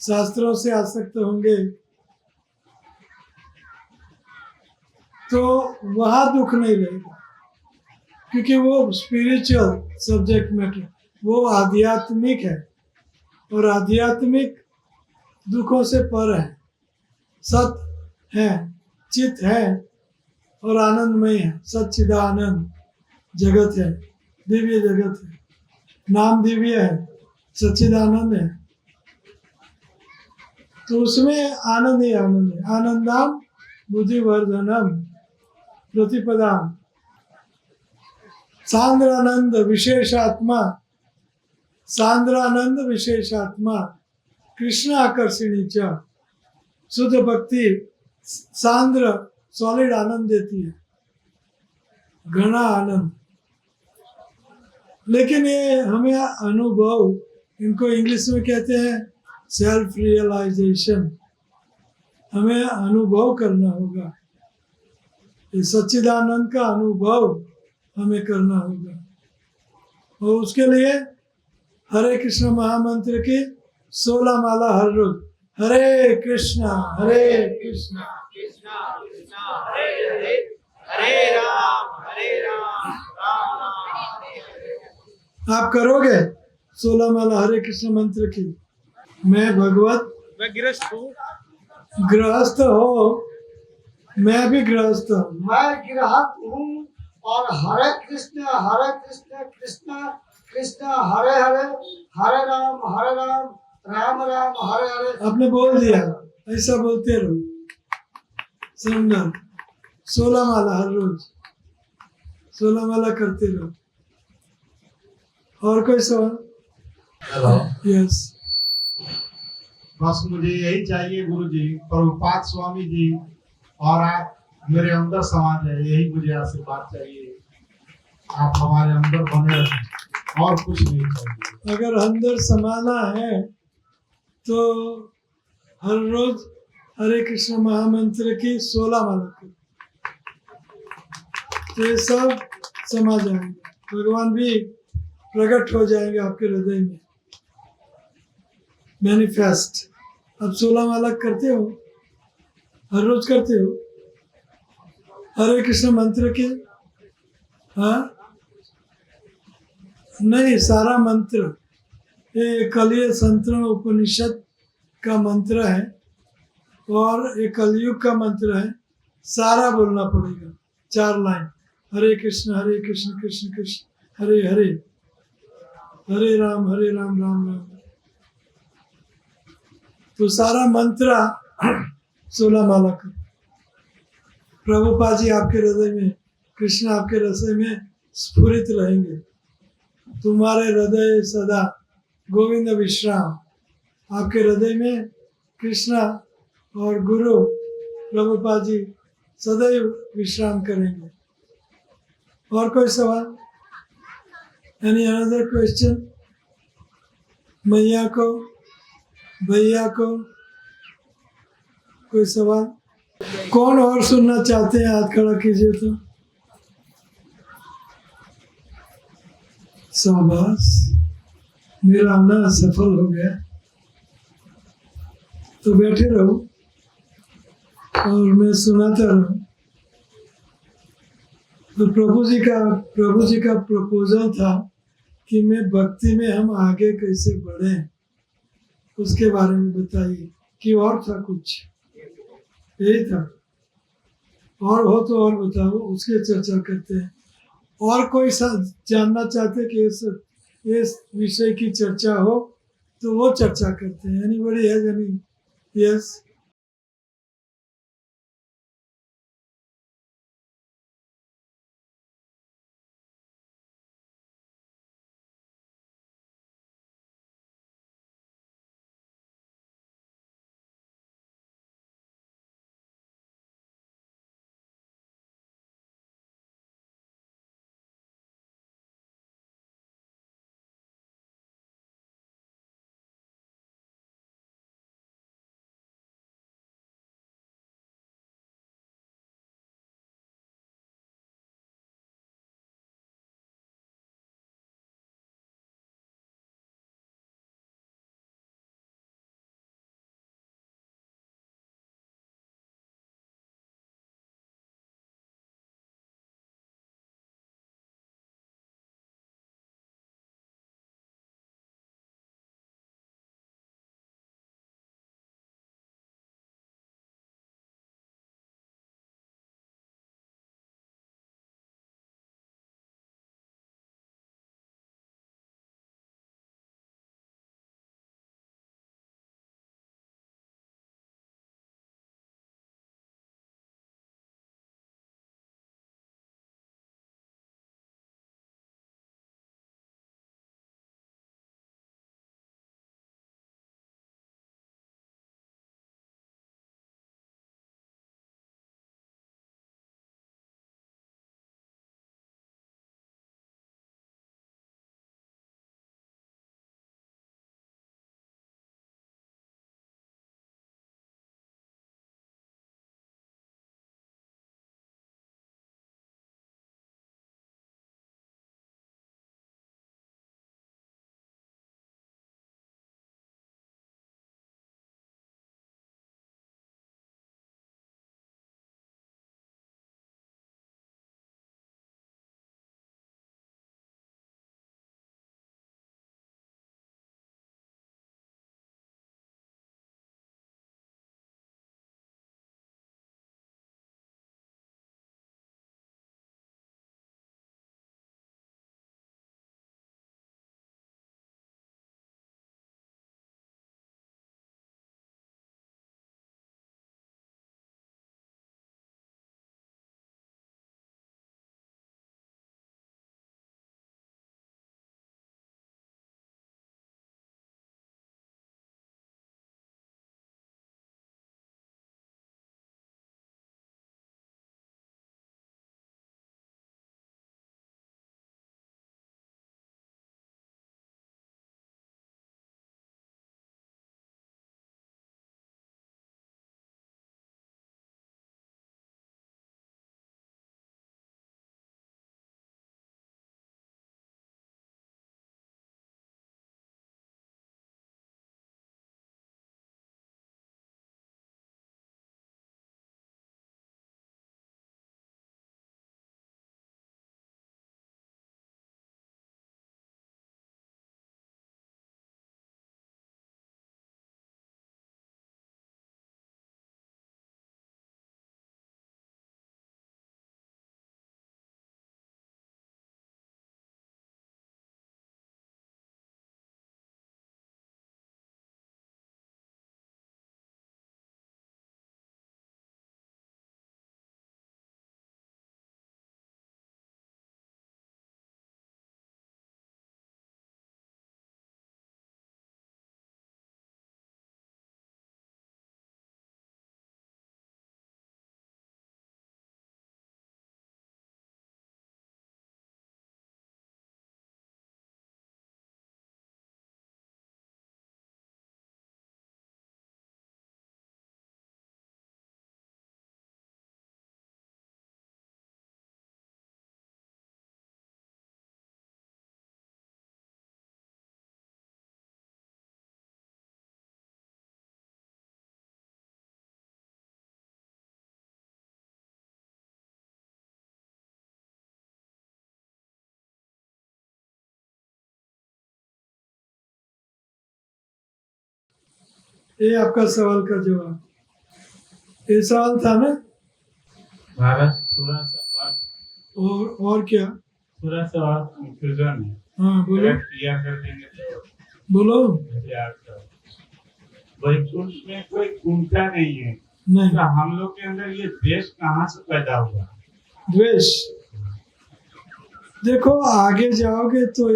शास्त्रों से आसक्त होंगे, तो वहाँ दुख नहीं रहेगा, क्योंकि वो स्पिरिचुअल सब्जेक्ट मैटर, वो आध्यात्मिक है, और आध्यात्मिक दुखों से पर है, सत है, चित है और आनंदमय है, सच्चिदानंद जगत है, दिव्य जगत है, नाम दिव्य है, सच्चिदानंद है, तो उसमें आनंद ही आनंद है। आनंदाम बुद्धिवर्धनम प्रतिपदाम सांद्रानंद विशेषात्मा, सांद्रानंद विशेषात्मा कृष्ण आकर्षणी च। शुद्ध भक्ति सांद्र सॉलिड आनंद देती है, घना आनंद। लेकिन ये हमें अनुभव, इनको इंग्लिश में कहते हैं सेल्फ रियलाइजेशन, हमें अनुभव करना होगा, ये सच्चिदानंद का अनुभव हमें करना होगा। और उसके लिए हरे कृष्ण महामंत्र की 16 माला हर रोज, हरे कृष्णा कृष्णा कृष्णा हरे हरे, हरे राम राम राम हरे। आप करोगे 16 माला हरे कृष्ण मंत्र की? मैं भगवत, मैं गृहस्थ हूँ, गृहस्थ हो, मैं भी गृहस्थ हूँ, मैं गृहस्थ हूँ, और हरे कृष्ण कृष्ण कृष्ण हरे हरे, हरे राम राम राम हरे हरे। आपने बोल दिया, ऐसा बोलते रहो, सुंदर। 16 माला हर रोज, 16 माला करते रहो। और कोई सवाल? Hello, yes. बस मुझे यही चाहिए गुरु जी, प्रभुपाद स्वामी जी और आप मेरे अंदर समा जाए, यही मुझे आशीर्वाद चाहिए। आप हमारे अंदर बने रहें, और कुछ नहीं चाहिए। अगर अंदर समाना है तो हर रोज हरे कृष्ण महामंत्र की 16 माला करो, तो ये सब समा जाएंगे, भगवान भी प्रकट हो जाएंगे आपके हृदय में, मैनिफेस्ट। अब 16 माला करते हो, हर रोज करते हो हरे कृष्ण मंत्र के? हाँ नहीं, सारा मंत्र, ये कलिय संतरण उपनिषद का मंत्र है और ये कलयुग का मंत्र है, सारा बोलना पड़ेगा, 4 लाइन। हरे कृष्ण कृष्ण कृष्ण हरे हरे, हरे राम राम राम। तो सारा मंत्र 16 माला का। प्रभुपाद जी आपके हृदय में, कृष्ण आपके हृदय में स्फुरित रहेंगे। तुम्हारे हृदय सदा गोविंद विश्राम। आपके हृदय में कृष्णा और गुरु प्रभुपाद जी सदैव विश्राम करेंगे। और कोई सवाल? Any another question? मैया को, भैया को कोई सवाल? कौन और सुनना चाहते हैं? हाथ खड़ा कीजिए तो। शाबाश, मेरा आना सफल हो गया। तो बैठे रहो और मैं सुनाता रहूं। तो प्रभु जी का प्रपोजल था कि मैं भक्ति में हम आगे कैसे बढ़े, उसके बारे में बताइए। कि और था कुछ? यही था। और हो तो और बताओ, उसके चर्चा करते हैं। और कोई जानना चाहते कि इस विषय की चर्चा हो तो वो चर्चा करते हैं। Anybody has any? यस। ये आपका सवाल का जवाब। ये सवाल था ना? भारत थोड़ा सा और क्या? कंफ्यूजन है। हाँ बोलो अगर क्लियर कर देंगे तो बोलो। यार भाई उसमें कोई कुंठा नहीं है, नहीं, तो हम लोग के अंदर ये द्वेष कहाँ से पैदा हुआ? द्वेष देखो, आगे जाओगे तो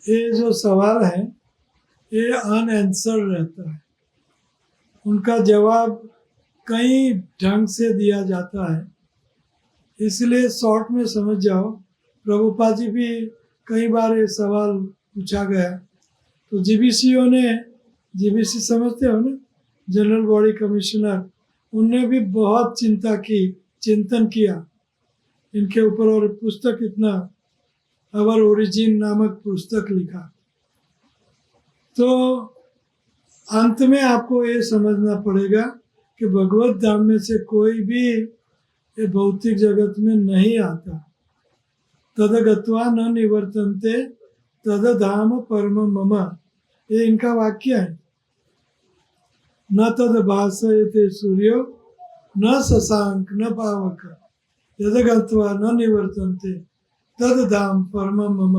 ये जो सवाल है ये अनआंसर रहता है। उनका जवाब कई ढंग से दिया जाता है, इसलिए शॉर्ट में समझ जाओ। प्रभुपाद जी भी कई बार ये सवाल पूछा गया, तो जीबीसीओ ने, जीबीसी समझते हो ना, जनरल बॉडी कमिश्नर, उनने भी बहुत चिंतन किया इनके ऊपर, और पुस्तक इतना अवर ओरिजिन नामक पुस्तक लिखा। तो अंत में आपको ये समझना पड़ेगा कि भगवत धाम में से कोई भी ये भौतिक जगत में नहीं आता। तद गत्वा न निवर्तन्ते तद धाम परम मम, ये इनका वाक्य है। न तद भासयते सूर्यो न शशांक न पावक यद गत्वा न निवर्तन्ते तद धाम परम मम।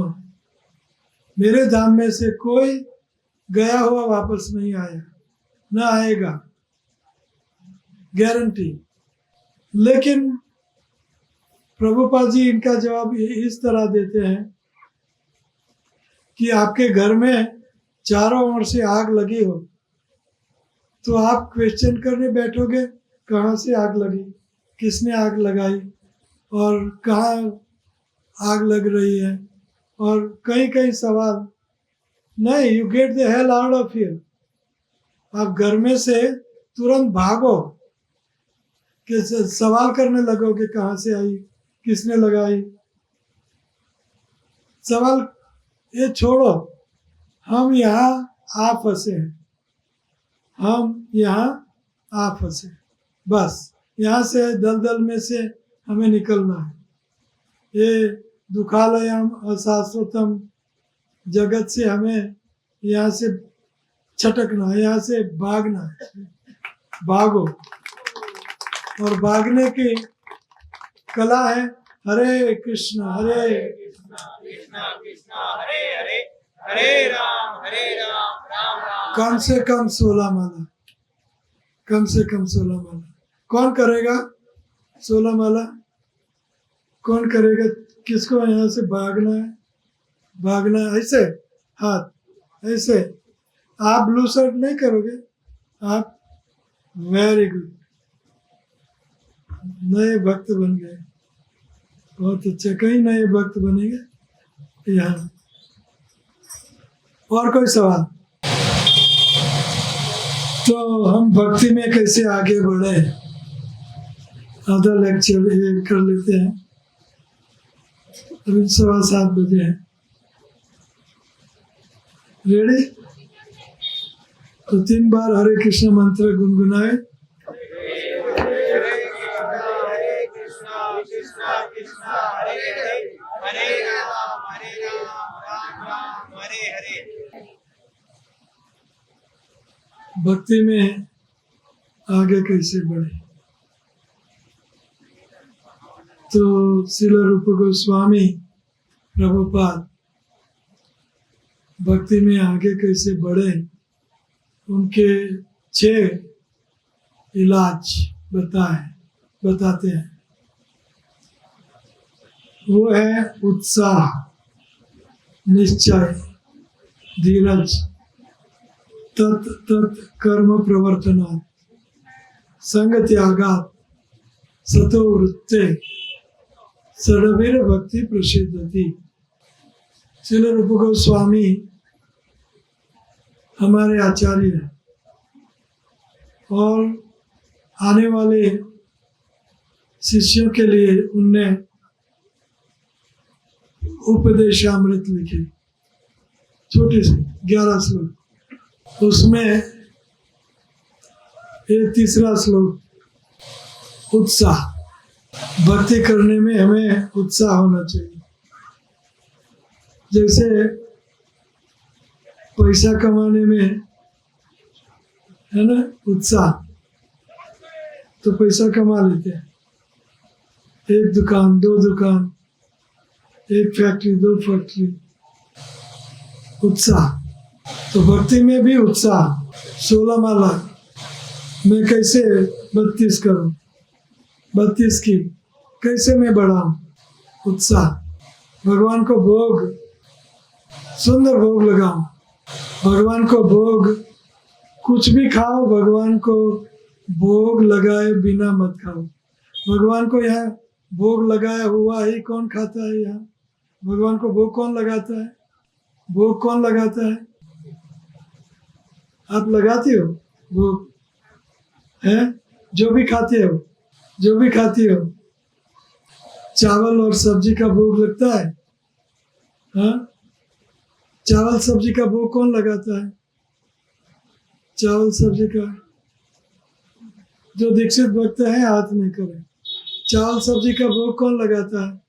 मेरे धाम में से कोई गया हुआ वापस नहीं आया, न आएगा, गारंटी। लेकिन प्रभुपाद जी इनका जवाब इस तरह देते हैं कि आपके घर में चारों ओर से आग लगी हो तो आप क्वेश्चन करने बैठोगे, कहाँ से आग लगी, किसने आग लगाई, और कहाँ आग लग रही है, और कई कई सवाल। नहीं, you get the hell out of here. आप घर में से तुरंत भागो कि सवाल करने लगोगे कहाँ से आई, किसने लगाई। सवाल ये छोड़ो, हम यहाँ आ फंसे हैं, हम यहाँ आ फंसे, बस यहाँ से दलदल में से हमें निकलना है। ये दुखालयम अशाश्वतम जगत से हमें यहाँ से छटकना है, यहाँ से भागना है। भागो, और भागने की कला है हरे कृष्णा कृष्णा कृष्णा हरे हरे, हरे राम राम राम। कम से कम 16 माला, कम से कम 16 माला। कौन करेगा 16 माला? कौन करेगा? किसको यहाँ से भागना है? भागना है ऐसे, हाथ ऐसे। आप ब्लू शर्ट नहीं करोगे आप? वेरी गुड, नए भक्त बन गए, बहुत अच्छा। कई नए भक्त बनेंगे यहाँ। और कोई सवाल? तो हम भक्ति में कैसे आगे बढ़े, आधा लेक्चर ये कर लेते हैं। अभी 7:15 बजे हैं। रेडी? तो 3 बार हरे कृष्ण मंत्र गुनगुनाए। कृष्णा कृष्णा हरे हरे, हरे राम राम राम हरे हरे। भक्ति में आगे कैसे बढ़े? तो श्रील रूप गोस्वामी प्रभुपाद भक्ति में आगे कैसे बढ़े, उनके 6 इलाज बताते हैं। वो है उत्साह, निश्चय, धीरज, तत् कर्म प्रवर्तनात्, संग त्यागात्, सतो वृत्ते, सड़वीर भक्ति प्रसिद्धति। श्रील रूप गोस्वामी हमारे आचार्य हैं, और आने वाले शिष्यों के लिए उनने उपदेशामृत लिखे, छोटे से 11 श्लोक। उसमें ये 3रा श्लोक, उत्साह। भक्ति करने में हमें उत्साह होना चाहिए। जैसे पैसा कमाने में है ना, उत्साह, तो पैसा कमा लेते हैं। एक दुकान, दो दुकान, एक फैक्ट्री, दो फैक्ट्री, उत्साह। तो भक्ति में भी उत्साह। 16 माला मैं कैसे 32 करूं, 32 की कैसे मैं बढ़ाऊं, उत्साह। भगवान को भोग, सुंदर भोग लगाओ, भगवान को भोग, कुछ भी खाओ, भगवान को भोग लगाए बिना मत खाओ। भगवान को यहाँ भोग लगाया हुआ ही कौन खाता है? यहाँ भगवान को भोग कौन लगाता है? भोग कौन लगाता है? आप लगाते हो भोग? है जो भी खाते हो, जो भी खाती हो, चावल और सब्जी का भोग लगता है? हाँ, चावल सब्जी का भोग कौन लगाता है? चावल सब्जी का जो दीक्षित भक्त है हाथ नहीं करे। चावल सब्जी का भोग कौन लगाता है?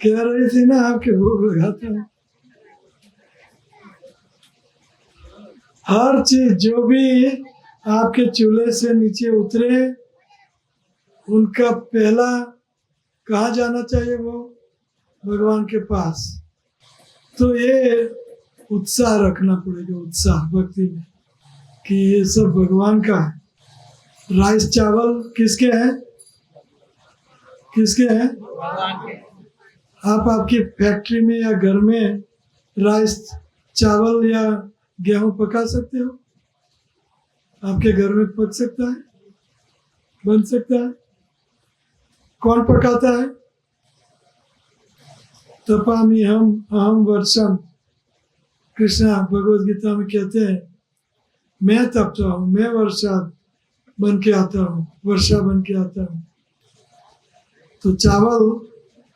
कह रही थी ना आपके भोग लगाता है। हर चीज जो भी आपके चूल्हे से नीचे उतरे, उनका पहला कहाँ जाना चाहिए? वो भगवान के पास। तो ये उत्साह रखना पड़ेगा, उत्साह भक्ति में, कि ये सब भगवान का है। राइस चावल किसके हैं? किसके हैं? आप आपकी फैक्ट्री में या घर में राइस चावल या गेहूं पका सकते हो? आपके घर में पक सकता है? बन सकता है? कौन पकाता है? तपामि हम अहम वर्षम, कृष्णा भगवद गीता में कहते हैं, मैं तपता हूँ, मैं वर्षा बन के आता हूँ, वर्षा बन के आता हूँ। तो चावल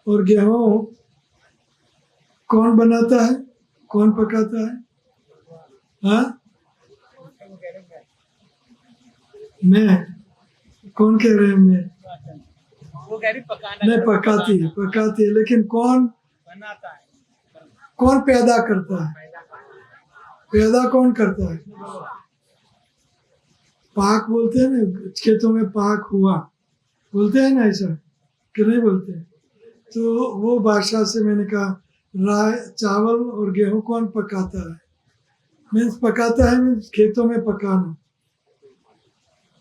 और गेहूं कौन बनाता है? कौन पकाता है? हाँ, मैं। कौन कह रहे हैं मैं? वो कह रही पकाना, नहीं, पकाती है, पकाती है, लेकिन कौन बनाता है? कौन पैदा करता है? पैदा कौन करता है? पाक बोलते हैं ना, खेतों में पाक हुआ बोलते हैं ना, ऐसा कि नहीं बोलते? तो वो भाषा से मैंने कहा चावल और गेहूं कौन पकाता है? मीन्स पकाता है, मीन्स खेतों में पकाना।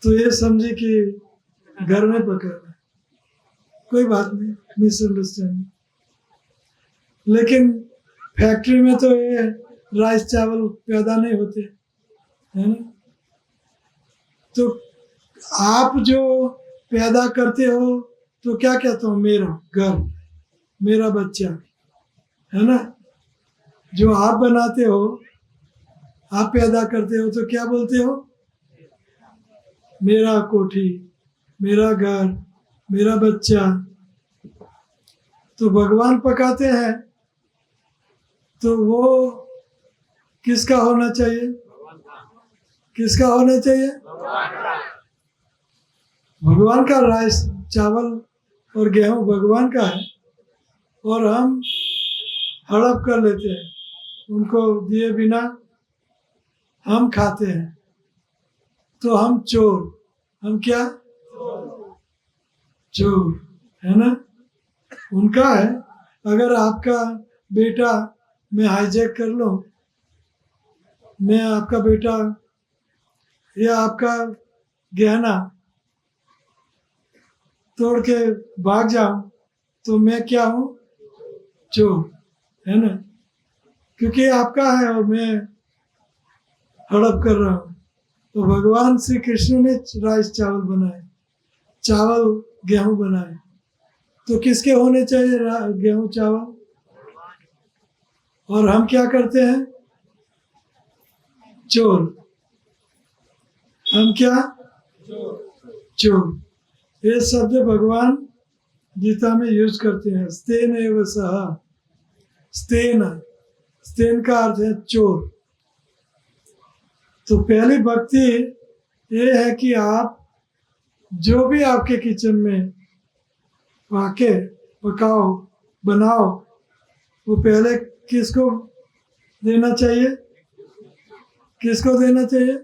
तो ये समझे कि घर में पकाना, कोई बात नहीं, मिसअंडरस्टैंडिंग। लेकिन फैक्ट्री में तो ये राइस चावल पैदा नहीं होते, है ना? तो आप जो पैदा करते हो, तो क्या कहते हो? मेरा घर, मेरा बच्चा, है ना? जो आप बनाते हो, आप पैदा करते हो, तो क्या बोलते हो? मेरा कोठी, मेरा घर, मेरा बच्चा। तो भगवान पकाते हैं, तो वो किसका होना चाहिए? किसका होना चाहिए? भगवान का। राइस चावल और गेहूं भगवान का है, और हम हड़प कर लेते हैं, उनको दिए बिना हम खाते हैं। तो हम चोर, हम क्या? चोर, है ना? उनका है। अगर आपका बेटा मैं हाईजैक कर लूं, मैं आपका बेटा या आपका गहना तोड़ के भाग जाऊं, तो मैं क्या हूं? चोर, है ना? क्योंकि आपका है और मैं हड़प कर रहा हूं। तो भगवान श्री कृष्ण ने राइस चावल बनाए, चावल गेहूं बनाए, तो किसके होने चाहिए गेहूं चावल? और हम क्या करते हैं? चोर। हम क्या? चोर। ये शब्द भगवान गीता में यूज करते हैं। स्तेन एव सह, स्तेन, स्तेन का अर्थ है चोर। तो पहली भक्ति ये है कि आप जो भी आपके किचन में पाके पकाओ, बनाओ, वो पहले किसको देना चाहिए? किसको देना चाहिए?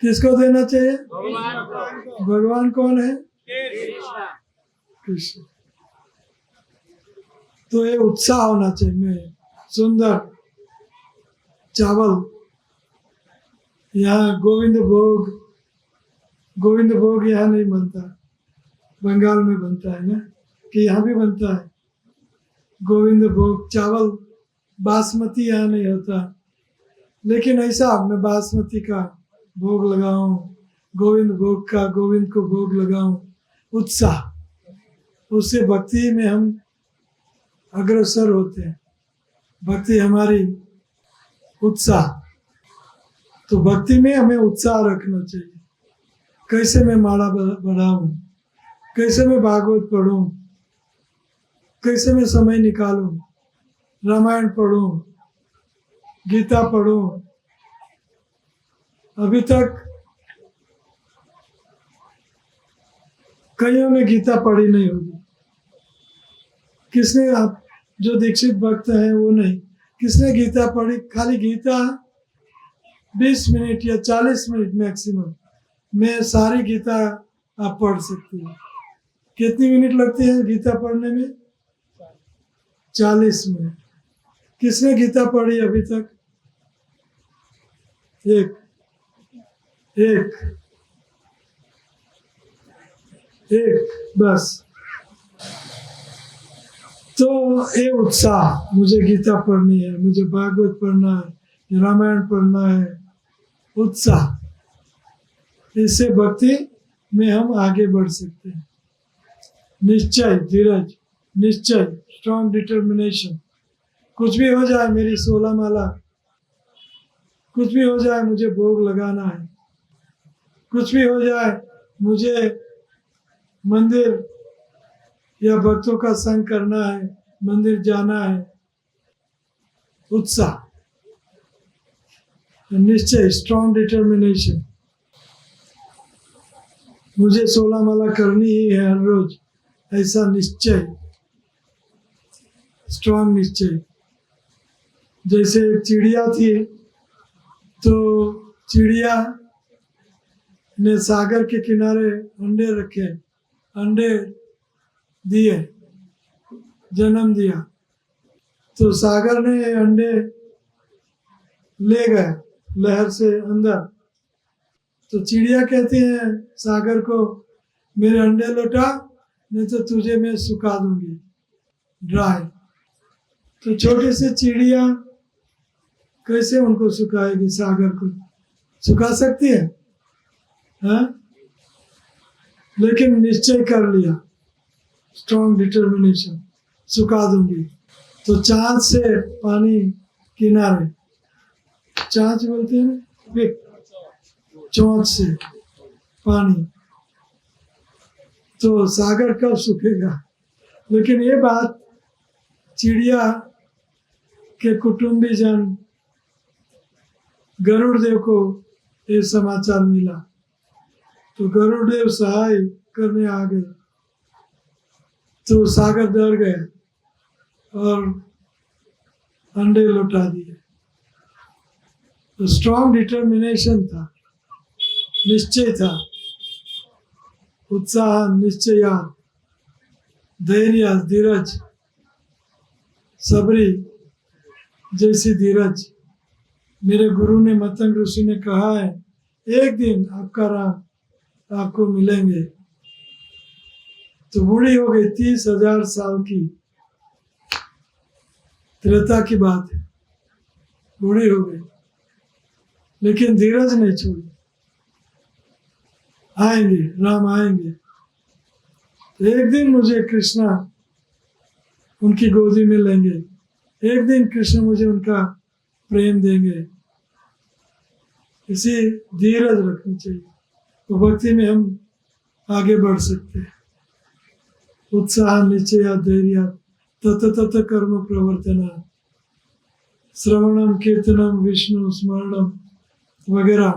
किसको देना चाहिए? भगवान कौन है? कृष्ण। तो ये उत्साह होना चाहिए। मैं सुंदर चावल, यहाँ गोविंद भोग यहाँ नहीं बनता, बंगाल में बनता है ना, कि यहाँ भी बनता है गोविंद भोग चावल। बासमती यहाँ नहीं होता, लेकिन ऐसा मैं बासमती का भोग लगाऊं, गोविंद भोग का, गोविंद को भोग लगाऊं, उत्साह, उससे भक्ति में हम अग्रसर होते हैं। भक्ति हमारी उत्साह, तो भक्ति में हमें उत्साह रखना चाहिए। कैसे मैं माला बढ़ाऊं, कैसे मैं भागवत पढ़ूं, कैसे मैं समय निकालूं, रामायण पढ़ूं, गीता पढ़ूं। अभी तक कईयों ने गीता पढ़ी नहीं होगी। किसने, आप जो दीक्षित भक्त हैं वो नहीं, किसने गीता पढ़ी? खाली गीता 20 मिनट या 40 मिनट मैक्सिमम में सारी गीता आप पढ़ सकते हैं। कितनी मिनट लगती है गीता पढ़ने में? 40 मिनट। किसने गीता पढ़ी अभी तक? एक बस। तो ये उत्साह, मुझे गीता पढ़नी है, मुझे भागवत पढ़ना है, रामायण पढ़ना है, उत्साह, इससे भक्ति में हम आगे बढ़ सकते हैं। निश्चय, धीरज, निश्चय, स्ट्रॉन्ग डिटर्मिनेशन। कुछ भी हो जाए, मेरी 16 माला, कुछ भी हो जाए, मुझे भोग लगाना है, कुछ भी हो जाए, मुझे मंदिर या भक्तों का संग करना है, मंदिर जाना है, उत्साह, निश्चय, स्ट्रॉन्ग डिटर्मिनेशन। मुझे 16 माला करनी ही है हर रोज, ऐसा निश्चय, स्ट्रॉन्ग निश्चय। जैसे एक चिड़िया थी, तो चिड़िया ने सागर के किनारे अंडे रखे, अंडे दिए, जन्म दिया, तो सागर ने अंडे ले गए लहर से अंदर। तो चिड़िया कहती है सागर को, मेरे अंडे लौटा, नहीं तो तुझे मैं सुखा दूंगी, ड्राई। तो छोटी सी चिड़िया कैसे उनको सुखाएगी? सागर को सुखा सकती है? हाँ? लेकिन निश्चय कर लिया, स्ट्रॉन्ग डिटर्मिनेशन, सुखा दूंगी। तो चांद से पानी किनारे, चांच बोलते हैं ना, चोंच से पानी, तो सागर कब सूखेगा? लेकिन ये बात चिड़िया के कुटुंबी जन गरुड़ देव को ये समाचार मिला, तो गरुड़ देव सहाय करने आ गए। तो सागर डर गए और अंडे लौटा दिए। तो स्ट्रॉन्ग डिटर्मिनेशन था, निश्चय था, उत्साह, निश्चय, धैर्य, धीरज, सबरी जैसी धीरज। मेरे गुरु ने, मतंग ऋषि ने कहा है, एक दिन आपका राम आपको मिलेंगे। तो बूढ़ी हो गई, 30,000 साल की, त्रेता की बात है, बूढ़ी हो गई, लेकिन धीरज नहीं छोड़ी। आएंगे, राम आएंगे, तो एक दिन मुझे कृष्णा उनकी गोदी में लेंगे, एक दिन कृष्ण मुझे उनका प्रेम देंगे। इसी धीरज रखनी चाहिए, तो भक्ति में हम आगे बढ़ सकते हैं। उत्साह, निश्चय, धैर्य, तत तत कर्म प्रवर्तना, श्रवणम, कीर्तनम, विष्णु स्मरणम वगैरह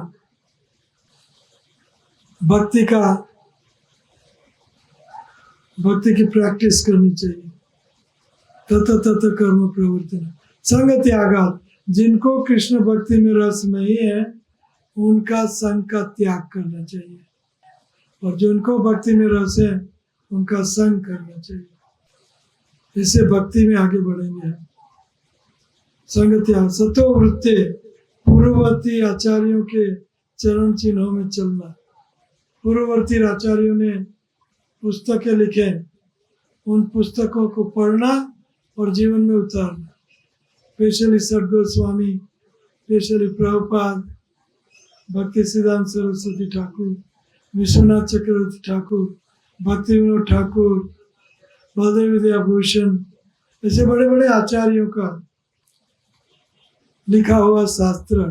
भक्ति की प्रैक्टिस करनी चाहिए। तत तत कर्म प्रवर्तना, संग त्यागात, जिनको कृष्ण भक्ति में रस नहीं है उनका संग का त्याग करना चाहिए, और जिनको भक्ति में रस है उनका संग करना चाहिए। इससे भक्ति में आगे बढ़ेंगे। संग त्याग, सतो वृत्ते, पूर्ववर्ती आचार्यों के चरण चिन्हों में चलना। पूर्ववर्ती आचार्यों ने पुस्तकें लिखे, उन पुस्तकों को पढ़ना और जीवन में उतारना। स्पेशली सठ गोस्वामी, स्पेशली प्रभुपाद, भक्ति सिद्धांत सरस्वती ठाकुर, विश्वनाथ चक्रवर्ती ठाकुर, भक्ति विनोद ठाकुर, बलदेव विद्याभूषण, ऐसे बड़े बड़े आचार्यों का लिखा हुआ शास्त्र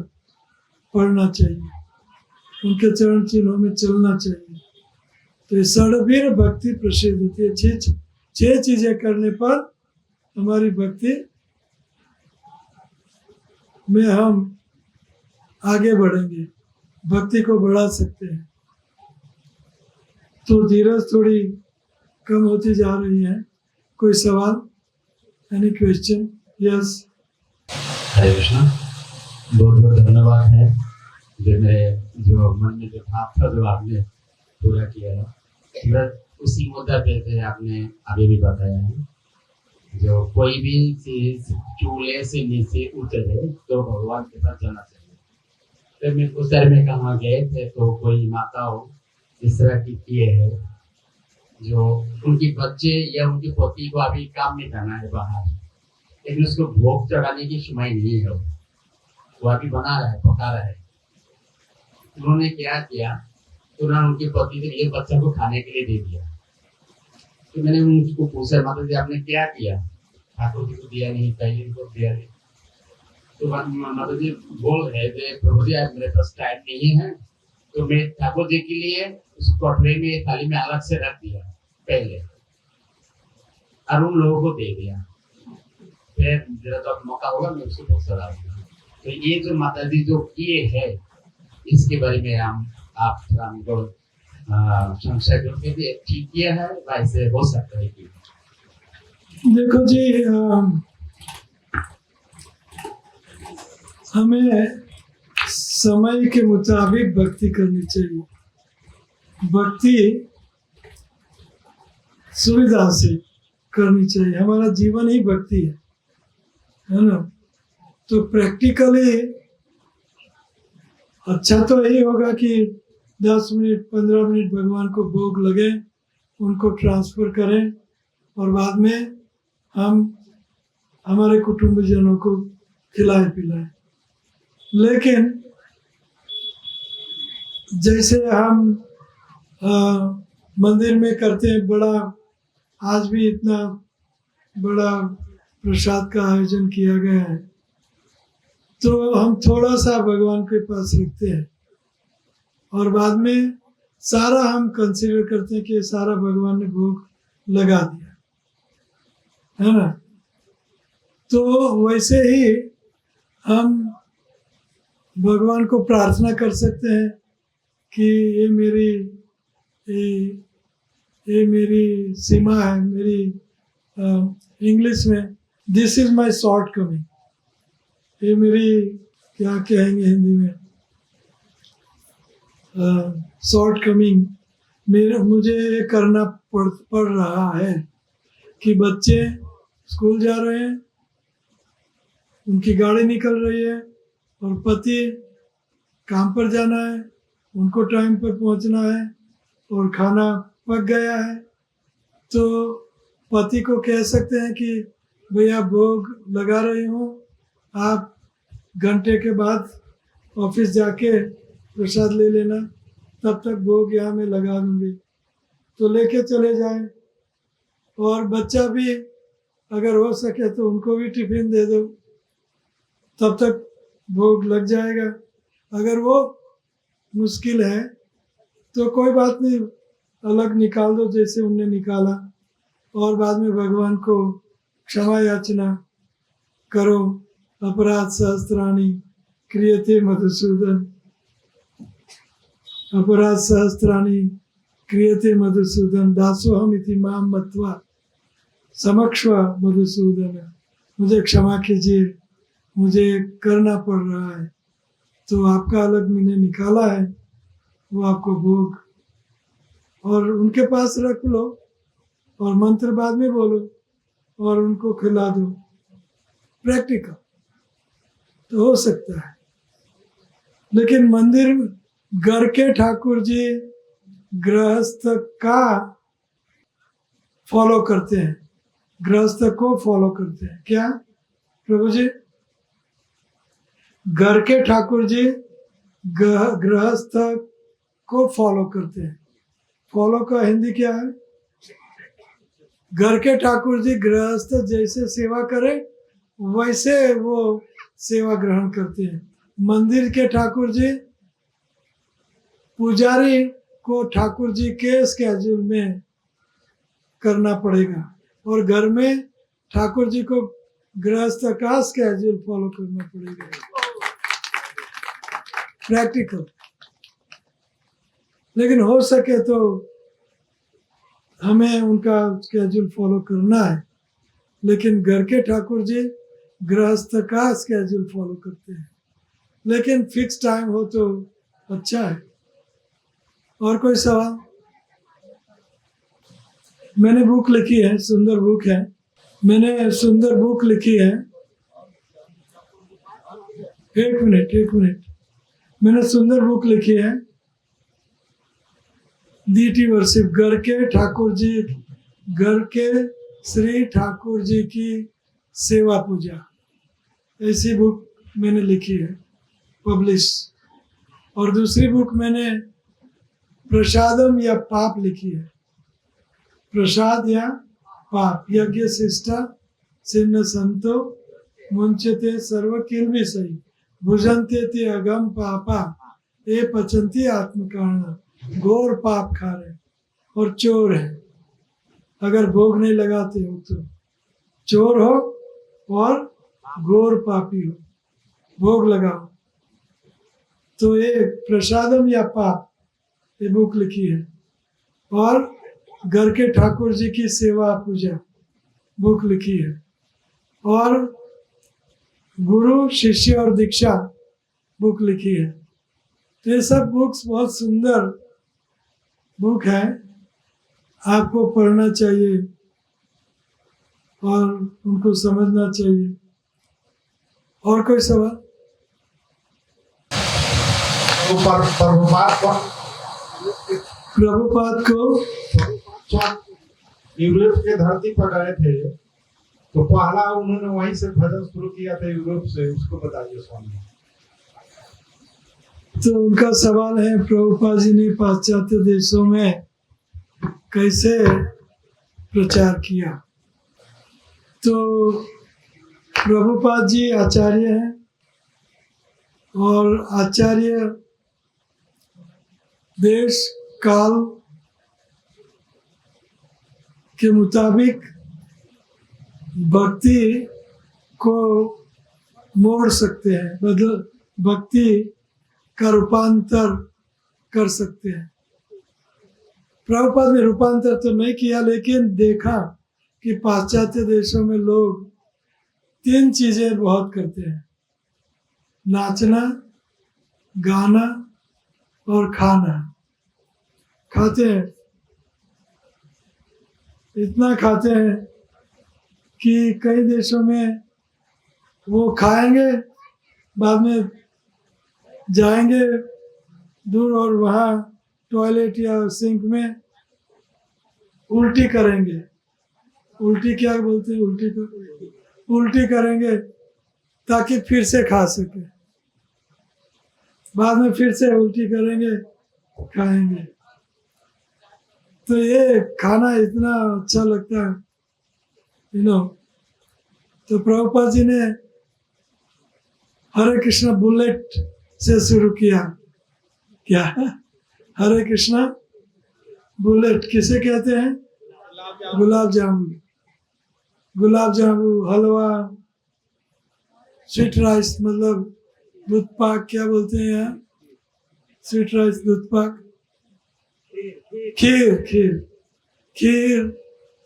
पढ़ना चाहिए, उनके चरण चिन्हों में चलना चाहिए। तो ये षड्वीर भक्ति प्रसिद्ध होती है। छह चीजें करने पर हमारी भक्ति में हम आगे बढ़ेंगे, भक्ति को बढ़ा सकते हैं। तो धीरज थोड़ी कम होती जा रही है। कोई सवाल? Any question? यस। हरे कृष्णा, बहुत बहुत धन्यवाद है जो मेरे जो मन में जो भाव था जो आपने पूरा किया है। बस उसी मुद्दा पे आपने आगे भी बताया है, जो कोई भी चीज चूल्हे से नीचे उतरे तो भगवान के पास जाना चाहिए। तो मैं उस तरह में कहाँ गए थे तो कोई माता हो इस तरह की किए है, जो उनके बच्चे या उनके पति को अभी काम में जाना है बाहर, लेकिन उसको भोग चढ़ाने की समय नहीं है, वो अभी बना रहा है, पका रहा है। उन्होंने क्या किया, तो उन्होंने उनके पति के लिए बच्चा को खाने के लिए दे दिया। तो मैंने उनको पूछा, माता जी आपने क्या किया? ठाकुर जी को दिया नहीं, पहले इनको दिया नहीं। तो माता जी बोल रहे थे, प्रभु जी आज मेरे पास टाइम नहीं है, तो मैं ठाकुर जी के लिए उस कटोरे में थाली में अलग से रख दिया पहले, और उन लोगों को दे दिया। फिर जरा तो मौका होगा मैं उसको बहुत सलाह दूंगा। तो ये जो माता जी जो किए है, इसके बारे में आप हमको संशय करके भी ठीक किया है, वैसे हो सकता है कि देखो जी, हमें समय के मुताबिक भक्ति करनी चाहिए। भक्ति सुविधा से करनी चाहिए। हमारा जीवन ही भक्ति है ना? तो प्रैक्टिकली अच्छा तो यही होगा कि 10 मिनट 15 मिनट भगवान को भोग लगे, उनको ट्रांसफर करें, और बाद में हम हमारे कुटुंबजनों को खिलाए पिलाए। लेकिन जैसे हम मंदिर में करते हैं, बड़ा आज भी इतना बड़ा प्रसाद का आयोजन किया गया है, तो हम थोड़ा सा भगवान के पास रखते हैं और बाद में सारा हम कंसीडर करते हैं कि सारा भगवान ने भोग लगा दिया है ना। तो वैसे ही हम भगवान को प्रार्थना कर सकते हैं कि ये मेरी सीमा है, मेरी इंग्लिश में this is my short coming, ये मेरी क्या कहेंगे हिंदी में, शॉर्ट कमिंग, मुझे ये करना पड़ रहा है कि बच्चे स्कूल जा रहे हैं, उनकी गाड़ी निकल रही है, और पति काम पर जाना है, उनको टाइम पर पहुंचना है, और खाना पक गया है। तो पति को कह सकते हैं कि भैया भोग लगा रही हूँ, आप घंटे के बाद ऑफिस जाके प्रसाद ले लेना, तब तक भोग यहाँ मैं लगा दूंगी। तो लेके चले जाएं, और बच्चा भी अगर हो सके तो उनको भी टिफिन दे दो, तब तक भोग लग जाएगा। अगर वो मुश्किल है तो कोई बात नहीं, अलग निकाल दो जैसे उनने निकाला, और बाद में भगवान को क्षमा याचना करो। अपराध सहस्त्राणि क्रियते मधुसूदन, अपराध सहस्त्राणि क्रियते मधुसूदन, दासोहम इति माम मत्वा समक्ष मधुसूदन, मुझे क्षमा कीजिए, मुझे करना पड़ रहा है, तो आपका अलग मैंने निकाला है, वो आपको भोग और उनके पास रख लो और मंत्र बाद में बोलो और उनको खिला दो। प्रैक्टिकल तो हो सकता है, लेकिन मंदिर घर के ठाकुर जी गृहस्थ का फॉलो करते हैं, गृहस्थ को फॉलो करते हैं। क्या प्रभु जी? घर के ठाकुर जी गृहस्थ को फॉलो करते हैं। फॉलो का हिंदी क्या है? घर के ठाकुर जी गृहस्थ जैसे सेवा करे वैसे वो सेवा ग्रहण करते हैं। मंदिर के ठाकुर जी पुजारी को ठाकुर जी के स्केड्यूल में करना पड़ेगा और घर में ठाकुर जी को गृहस्थ का स्केड्यूल फॉलो करना पड़ेगा। प्रैक्टिकल। लेकिन हो सके तो हमें उनका स्केड्यूल फॉलो करना है, लेकिन घर के ठाकुर जी गृहस्थ का स्केड्यूल फॉलो करते हैं, लेकिन फिक्स टाइम हो तो अच्छा है। और कोई सवाल? मैंने बुक लिखी है, सुंदर बुक है, मैंने सुंदर बुक लिखी है। एक मिनट, मैंने सुंदर बुक लिखी है, डीटी वर्शिप, घर के ठाकुर जी, घर के श्री ठाकुर जी की सेवा पूजा, ऐसी बुक मैंने लिखी है, पब्लिश। और दूसरी बुक मैंने प्रसादम या पाप लिखी है, प्रसाद या पाप, यज्ञ शिष्टा सिन्न संतो मुंचते सर्व किल्वी सही भुजंते ते अगम पापा ए पचंती आत्मकारण। घोर पाप खा रहे और चोर है, अगर भोग नहीं लगाते हो तो चोर हो और घोर पापी हो, भोग लगाओ। तो ये प्रसादम या पाप ये बुक लिखी है। और घर के ठाकुर जी की सेवा पूजा बुक लिखी है। और गुरु शिष्य और दीक्षा बुक लिखी है। तो ये सब बुक्स बहुत सुंदर बुक है, आपको पढ़ना चाहिए और उनको समझना चाहिए। और कोई सवाल? तो प्रभुपाद को यूरोप के धरती पर गए थे, तो पहला उन्होंने वहीं से भजन शुरू किया था यूरोप से, उसको बताइए स्वामी। तो उनका सवाल है, प्रभुपाद जी ने पाश्चात्य देशों में कैसे प्रचार किया? तो प्रभुपाद जी आचार्य हैं और आचार्य देश काल के मुताबिक भक्ति को मोड़ सकते हैं, बदल भक्ति का रूपांतर कर सकते हैं। प्रभुपाद ने रूपांतर तो नहीं किया, लेकिन देखा कि पाश्चात्य देशों में लोग 3 चीजें बहुत करते हैं, नाचना, गाना और खाना। खाते हैं, इतना खाते हैं कि कई देशों में वो खाएंगे, बाद में जाएंगे दूर और वहाँ टॉयलेट या सिंक में उल्टी करेंगे। उल्टी क्या बोलते हैं? उल्टी को उल्टी करेंगे ताकि फिर से खा सके, बाद में फिर से उल्टी करेंगे, खाएंगे। तो ये खाना इतना अच्छा लगता है, तो प्रभुपाद जी ने हरे कृष्णा बुलेट से शुरू किया। क्या? हरे कृष्णा बुलेट किसे कहते हैं? गुलाब जामुन, गुलाब जामुन, हलवा, स्वीट राइस, मतलब दूध पाक, क्या बोलते हैं यहाँ? स्वीट राइस, दूध पाक, खीर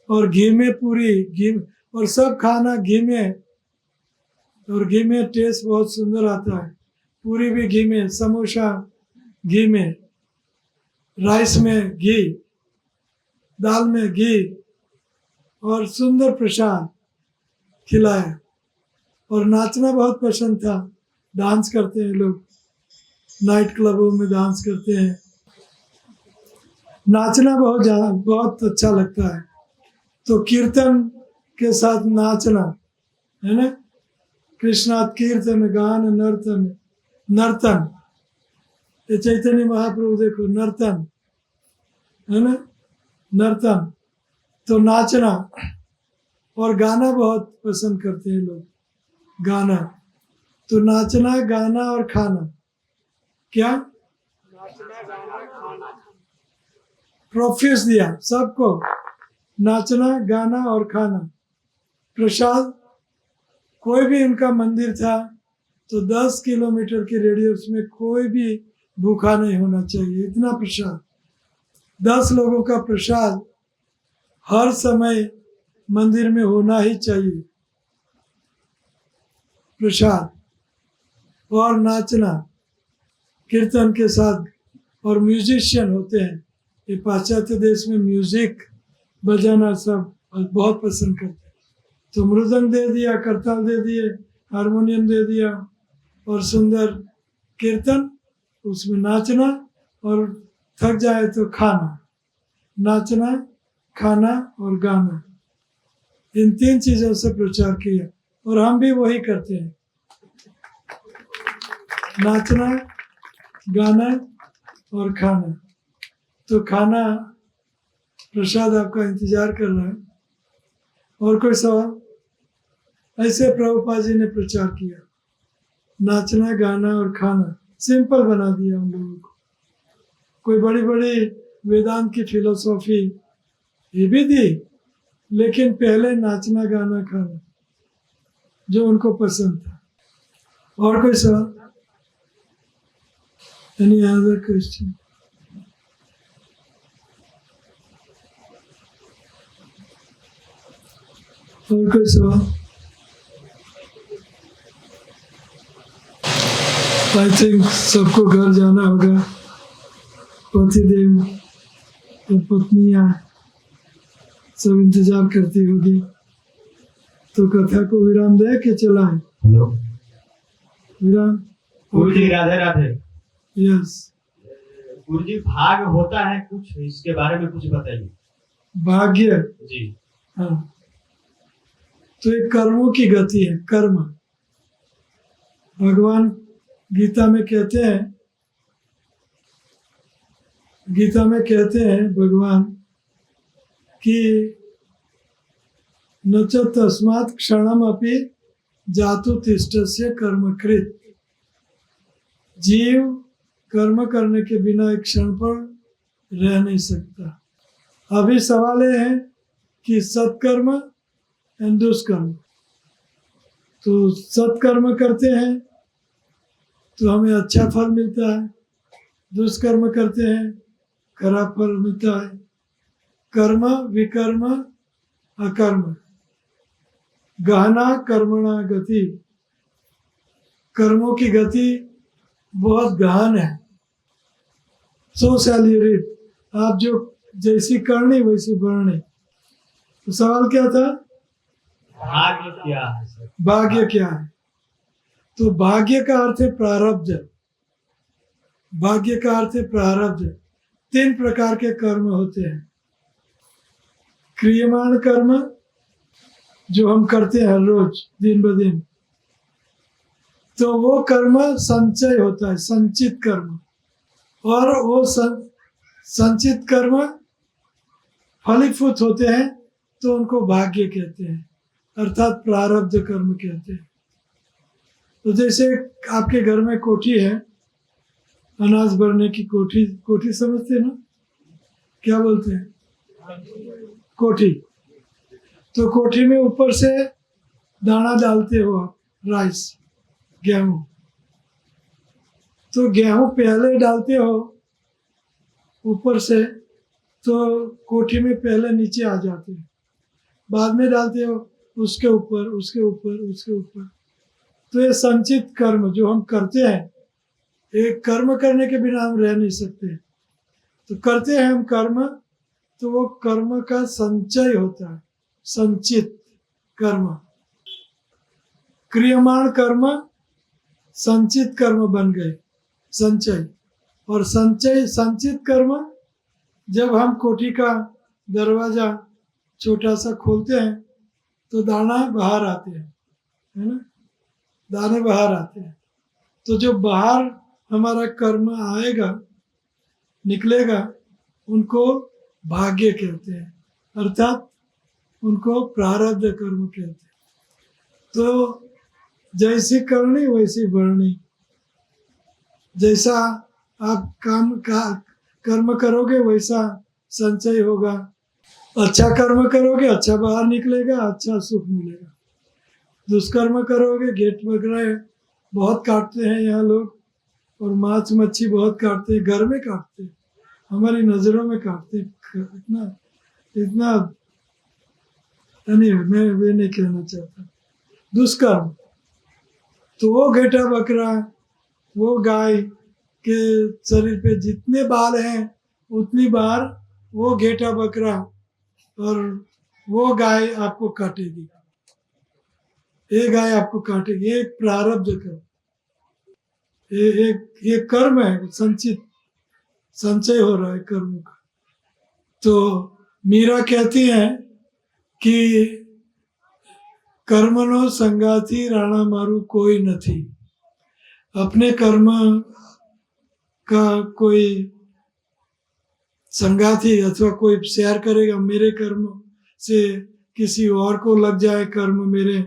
और घी में पूरी, घी और सब खाना घी में और घी में टेस्ट बहुत सुंदर आता है। पूरी भी घी में, समोसा घी में, राइस में घी, दाल में घी, और सुंदर प्रसाद खिलाया। और नाचना बहुत पसंद था। डांस करते हैं लोग, नाइट क्लबों में डांस करते हैं। नाचना बहुत अच्छा लगता है। तो कीर्तन के साथ नाचना है ना, कृष्णात कीर्तन गान नर्तन, नर्तन, ये चैतन्य महाप्रभु देखो नर्तन है ना, नर्तन। तो नाचना और गाना बहुत पसंद करते हैं लोग, गाना। तो नाचना, गाना और खाना, क्या नाचना गाना खाना। प्रोफिस दिया सबको, नाचना, गाना और खाना। प्रसाद, कोई भी उनका मंदिर था तो 10 किलोमीटर के रेडियस में कोई भी भूखा नहीं होना चाहिए, इतना प्रसाद। 10 लोगों का प्रसाद हर समय मंदिर में होना ही चाहिए, प्रसाद। और नाचना कीर्तन के साथ। और म्यूजिशियन होते हैं, ये पाश्चात्य देश में म्यूजिक बजाना सब बहुत पसंद करते हैं। तो मृदंग दे दिया, करताल दे दिए, हारमोनियम दे दिया, और सुंदर कीर्तन, उसमें नाचना, और थक जाए तो खाना। नाचना, खाना और गाना, इन 3 चीजों से प्रचार किया। और हम भी वही करते हैं, नाचना, गाना और खाना। तो खाना, प्रसाद आपका इंतजार कर रहा है। और कोई सवाल? ऐसे प्रभुपाद जी ने प्रचार किया, नाचना, गाना और खाना सिंपल बना दिया हम लोगों को। कोई बड़ी बड़ी वेदांत की फिलोसॉफी ये भी दी, लेकिन पहले नाचना, गाना, खाना जो उनको पसंद था। और कोई सवाल? Any other question? और कोई सवाल? आई थिंक सबको घर जाना होगा, पतिदेव और पत्नियां सब इंतजार करती होगी। तो कथा को विराम दे के चलाएं। हेलो विराम। गुरु जी राधे राधे। यस। गुरु जी भाग होता है कुछ, इसके बारे में कुछ बताइए। भाग्य, जी हाँ, तो एक कर्मों की गति है, कर्म। भगवान गीता में कहते हैं भगवान कि न च तस्मात् क्षणम अपि जातु तिष्ठस्य कर्मकृत। जीव कर्म करने के बिना एक क्षण पर रह नहीं सकता। अभी सवाल ये है कि सत्कर्म और दुष्कर्म। तो सत्कर्म करते हैं तो हमें अच्छा फल मिलता है, दुष्कर्म करते हैं खराब फल मिलता है। कर्म विकर्म अकर्म, गहना कर्मणा गति। कर्मों की गति बहुत गहन है। सो शैल यू रीप, आप जो जैसी करनी वैसी बढ़नी। तो सवाल क्या था? भाग्य क्या है सर? भाग्य क्या है? तो भाग्य का अर्थ है प्रारब्ध। भाग्य का अर्थ है प्रारब्ध। 3 प्रकार के कर्म होते हैं। क्रियमाण कर्म जो हम करते हैं हर रोज दिन ब दिन, तो वो कर्म संचय होता है, संचित कर्म। और वो संचित कर्म फलीभूत होते हैं तो उनको भाग्य कहते हैं, अर्थात प्रारब्ध कर्म कहते हैं। तो जैसे आपके घर में कोठी है, अनाज भरने की कोठी, कोठी समझते हैं ना, क्या बोलते हैं? कोठी। तो कोठी में ऊपर से दाना डालते हो आप, राइस, गेहूं। तो गेहूं पहले डालते हो ऊपर से, तो कोठी में पहले नीचे आ जाते हैं। बाद में डालते हो उसके ऊपर, उसके ऊपर, उसके ऊपर। तो ये संचित कर्म जो हम करते हैं, एक कर्म करने के बिना हम रह नहीं सकते। तो करते हैं हम कर्म, तो वो कर्म का संचय होता है, संचित कर्म। क्रियमाण कर्म संचित कर्म बन गए, संचय। और संचय संचित कर्म, जब हम कोठी का दरवाजा छोटा सा खोलते हैं तो दाना बाहर आते हैं, है ना, दाने बाहर आते हैं। तो जो बाहर हमारा कर्म आएगा, निकलेगा, उनको भाग्य कहते हैं, अर्थात उनको प्रारब्ध कर्म कहते हैं। तो जैसी करनी वैसी भरनी। जैसा आप कर्म करोगे वैसा संचय होगा। अच्छा कर्म करोगे, अच्छा बाहर निकलेगा, अच्छा सुख मिलेगा। दुष्कर्म करोगे, गेट वगैरह बहुत काटते हैं यहाँ लोग, और मांस मच्छी बहुत काटते हैं, घर में काटते हैं, हमारी नजरों में काटते हैं। इतना नहीं, मैं वे नहीं कहना चाहता। दुष्कर्म तो वो घेटा बकरा, वो गाय के शरीर पे जितने बाल हैं उतनी बार वो घेटा बकरा और वो गाय आपको काटेगी, ये गाय आपको काटेगी। एक प्रारब्ध कर्म, एक कर्म है, संचित संचय हो रहा है कर्म का। तो मीरा कहती हैं कि कर्मनो संगाथी राणा मारू कोई नहीं। अपने कर्म का कोई संगाथी अथवा कोई शेयर करेगा, मेरे कर्म से किसी और को लग जाए कर्म मेरे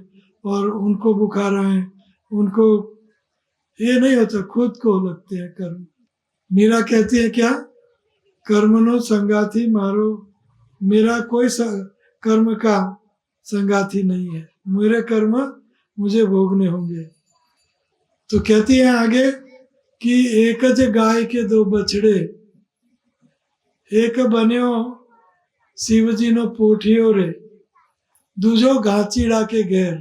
और उनको बुखार आए, उनको ये नहीं होता, खुद को लगते हैं कर्म। मीरा कहती है क्या, कर्मनो संगाथी मारो, मेरा कोई कर्म का संगाथी नहीं है, मेरे कर्म मुझे भोगने होंगे। तो कहती है आगे कि एकज गाय के दो बछड़े, एक बन्यो शिवजी नो पोठियो रे, दूजो घाचीड़ा के घेर।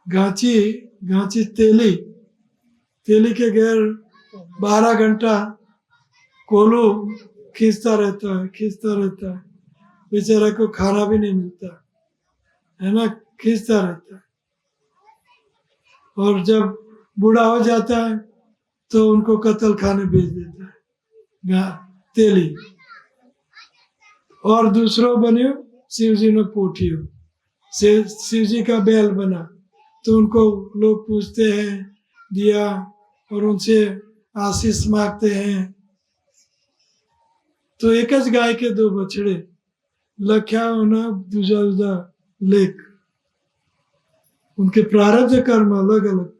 घाची तेली के घेर 12 घंटा कोलू खींचता रहता है, बेचारा को खाना भी नहीं मिलता है ना, खींचता रहता है। और जब बूढ़ा हो जाता है तो उनको कत्ल खाने भेज देता है तेली। और दूसरों बने शिवजी ने पोठियो, शिवजी का बैल बना, तो उनको लोग पूछते हैं दिया और उनसे आशीष मांगते हैं। तो एक गाय के दो बछड़े, लख्या होना दूजा दूजा लेख, उनके प्रारब्ध कर्म अलग अलग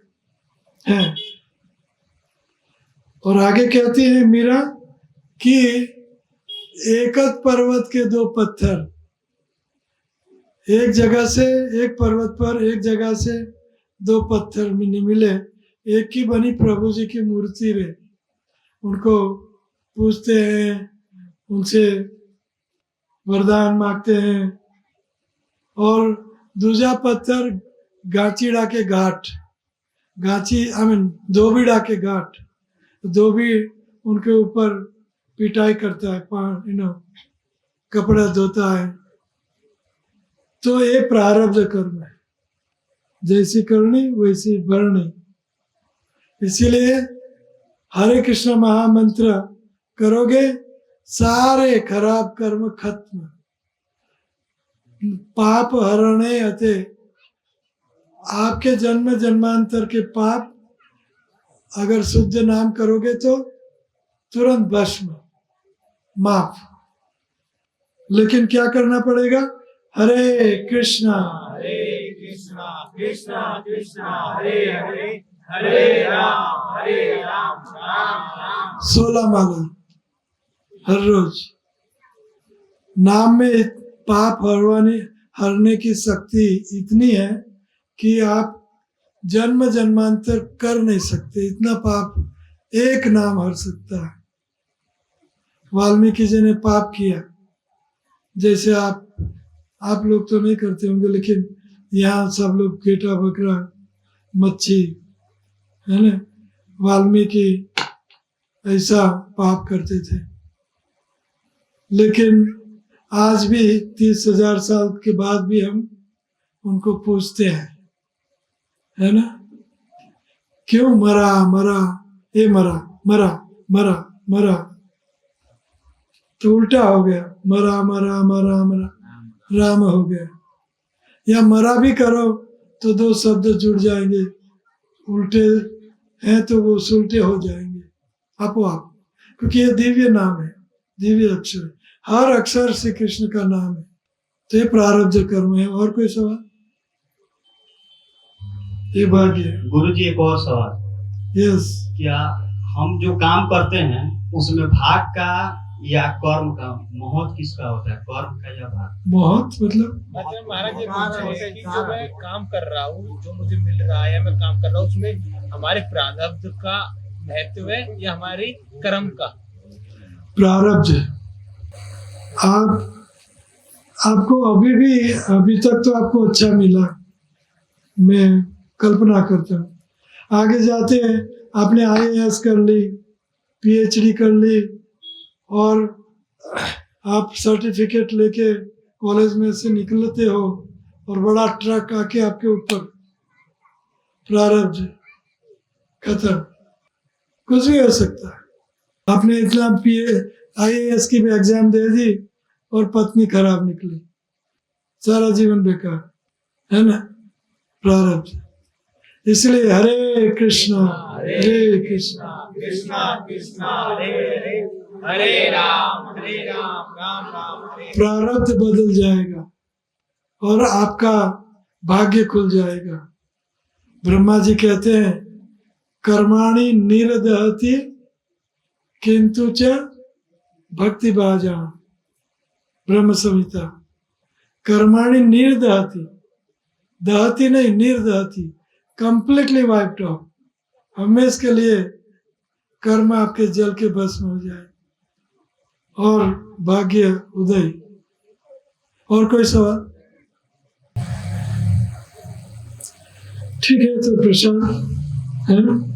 हैं। और आगे कहती है मीरा कि एक पर्वत के दो पत्थर, एक जगह से, एक पर्वत पर एक जगह से दो पत्थर मिले, एक की बनी प्रभु जी की मूर्ति रे, उनको पूछते हैं, उनसे वरदान मांगते हैं। और दूसरा पत्थर गाचीड़ा के घाट, धोबीड़ा के घाट, धोबी उनके ऊपर पिटाई करता है, कपड़ा धोता है। तो ये प्रारब्ध कर्म है, जैसी करनी वैसी भरनी। इसीलिए हरे कृष्ण महामंत्र करोगे, सारे खराब कर्म खत्म। पाप हरणे अते, आपके जन्म जन्मांतर के पाप अगर शुद्ध नाम करोगे तो तुरंत भस्म, माफ। लेकिन क्या करना पड़ेगा, हरे कृष्णा कृष्णा कृष्णा हरे हरे, हरे राम राम राम। 16 माला हर रोज। नाम में पाप हरने की शक्ति इतनी है कि आप जन्म जन्मांतर कर नहीं सकते, इतना पाप एक नाम हर सकता है। वाल्मीकि जी ने पाप किया, जैसे आप लोग तो नहीं करते होंगे, लेकिन यहाँ सब लोग गेटा बकरा मच्छी, है ना। वाल्मीकि ऐसा पाप करते थे, लेकिन आज भी 30,000 साल के बाद भी हम उनको पूछते हैं, है ना। क्यों मरा मरा, ये मरा मरा मरा मरा, तो उल्टा हो गया, मरा मरा मरा मरा राम हो गया। या मरा भी करो तो दो शब्द जुड़ जाएंगे, उल्टे हैं तो वो सुलटे हो जाएंगे आपो आप, क्योंकि ये दिव्य नाम है, दिव्य अक्षर है। हर अक्षर श्री कृष्ण का नाम है। तो ये प्रारब्ध कर्म है। और कोई सवाल? ये भाग्य है। गुरु जी एक और सवाल, यस, क्या हम जो काम करते हैं उसमें भाग का या कर्म का, महत्व किसका होता है, कर्म का या भाग? बहुत मतलब महाराज ये पूछ रहे हैं कि जो मैं काम कर रहा हूँ, जो मुझे मिल रहा है, मैं काम कर रहा हूँ, उसमें हमारे प्रारब्ध का महत्व है या हमारी कर्म का? प्रारब्ध है। आपको अभी तक तो आपको अच्छा मिला, मैं कल्पना करता हूँ। आगे जाते हैं, आपने IAS कर ली, PhD कर ली, और आप सर्टिफिकेट लेके कॉलेज में से निकलते हो और बड़ा ट्रक आके आपके ऊपर, प्रारब्ध खत्म, कुछ भी हो सकता है। आपने इतना IAS की भी एग्जाम दे दी और पत्नी खराब निकली, सारा जीवन बेकार, है ना। प्रारब्ध। इसलिए हरे कृष्णा कृष्णा कृष्णा हरे हरे, हरे राम राम राम हरे। प्रारब्ध बदल जाएगा और आपका भाग्य खुल जाएगा। ब्रह्मा जी कहते हैं, कर्माणि निर्दहति किंतु च भक्ति बाजा, ब्रह्म संहिता। कर्माणि निर्दहति, दहति नहीं, निर्दहति, कंप्लीटली वाइप्ड ऑफ, हमेशा के लिए कर्म आपके जल के भस्म हो जाए और भाग्य उदय। और कोई सवाल? ठीक है, तो प्रशांत है ना।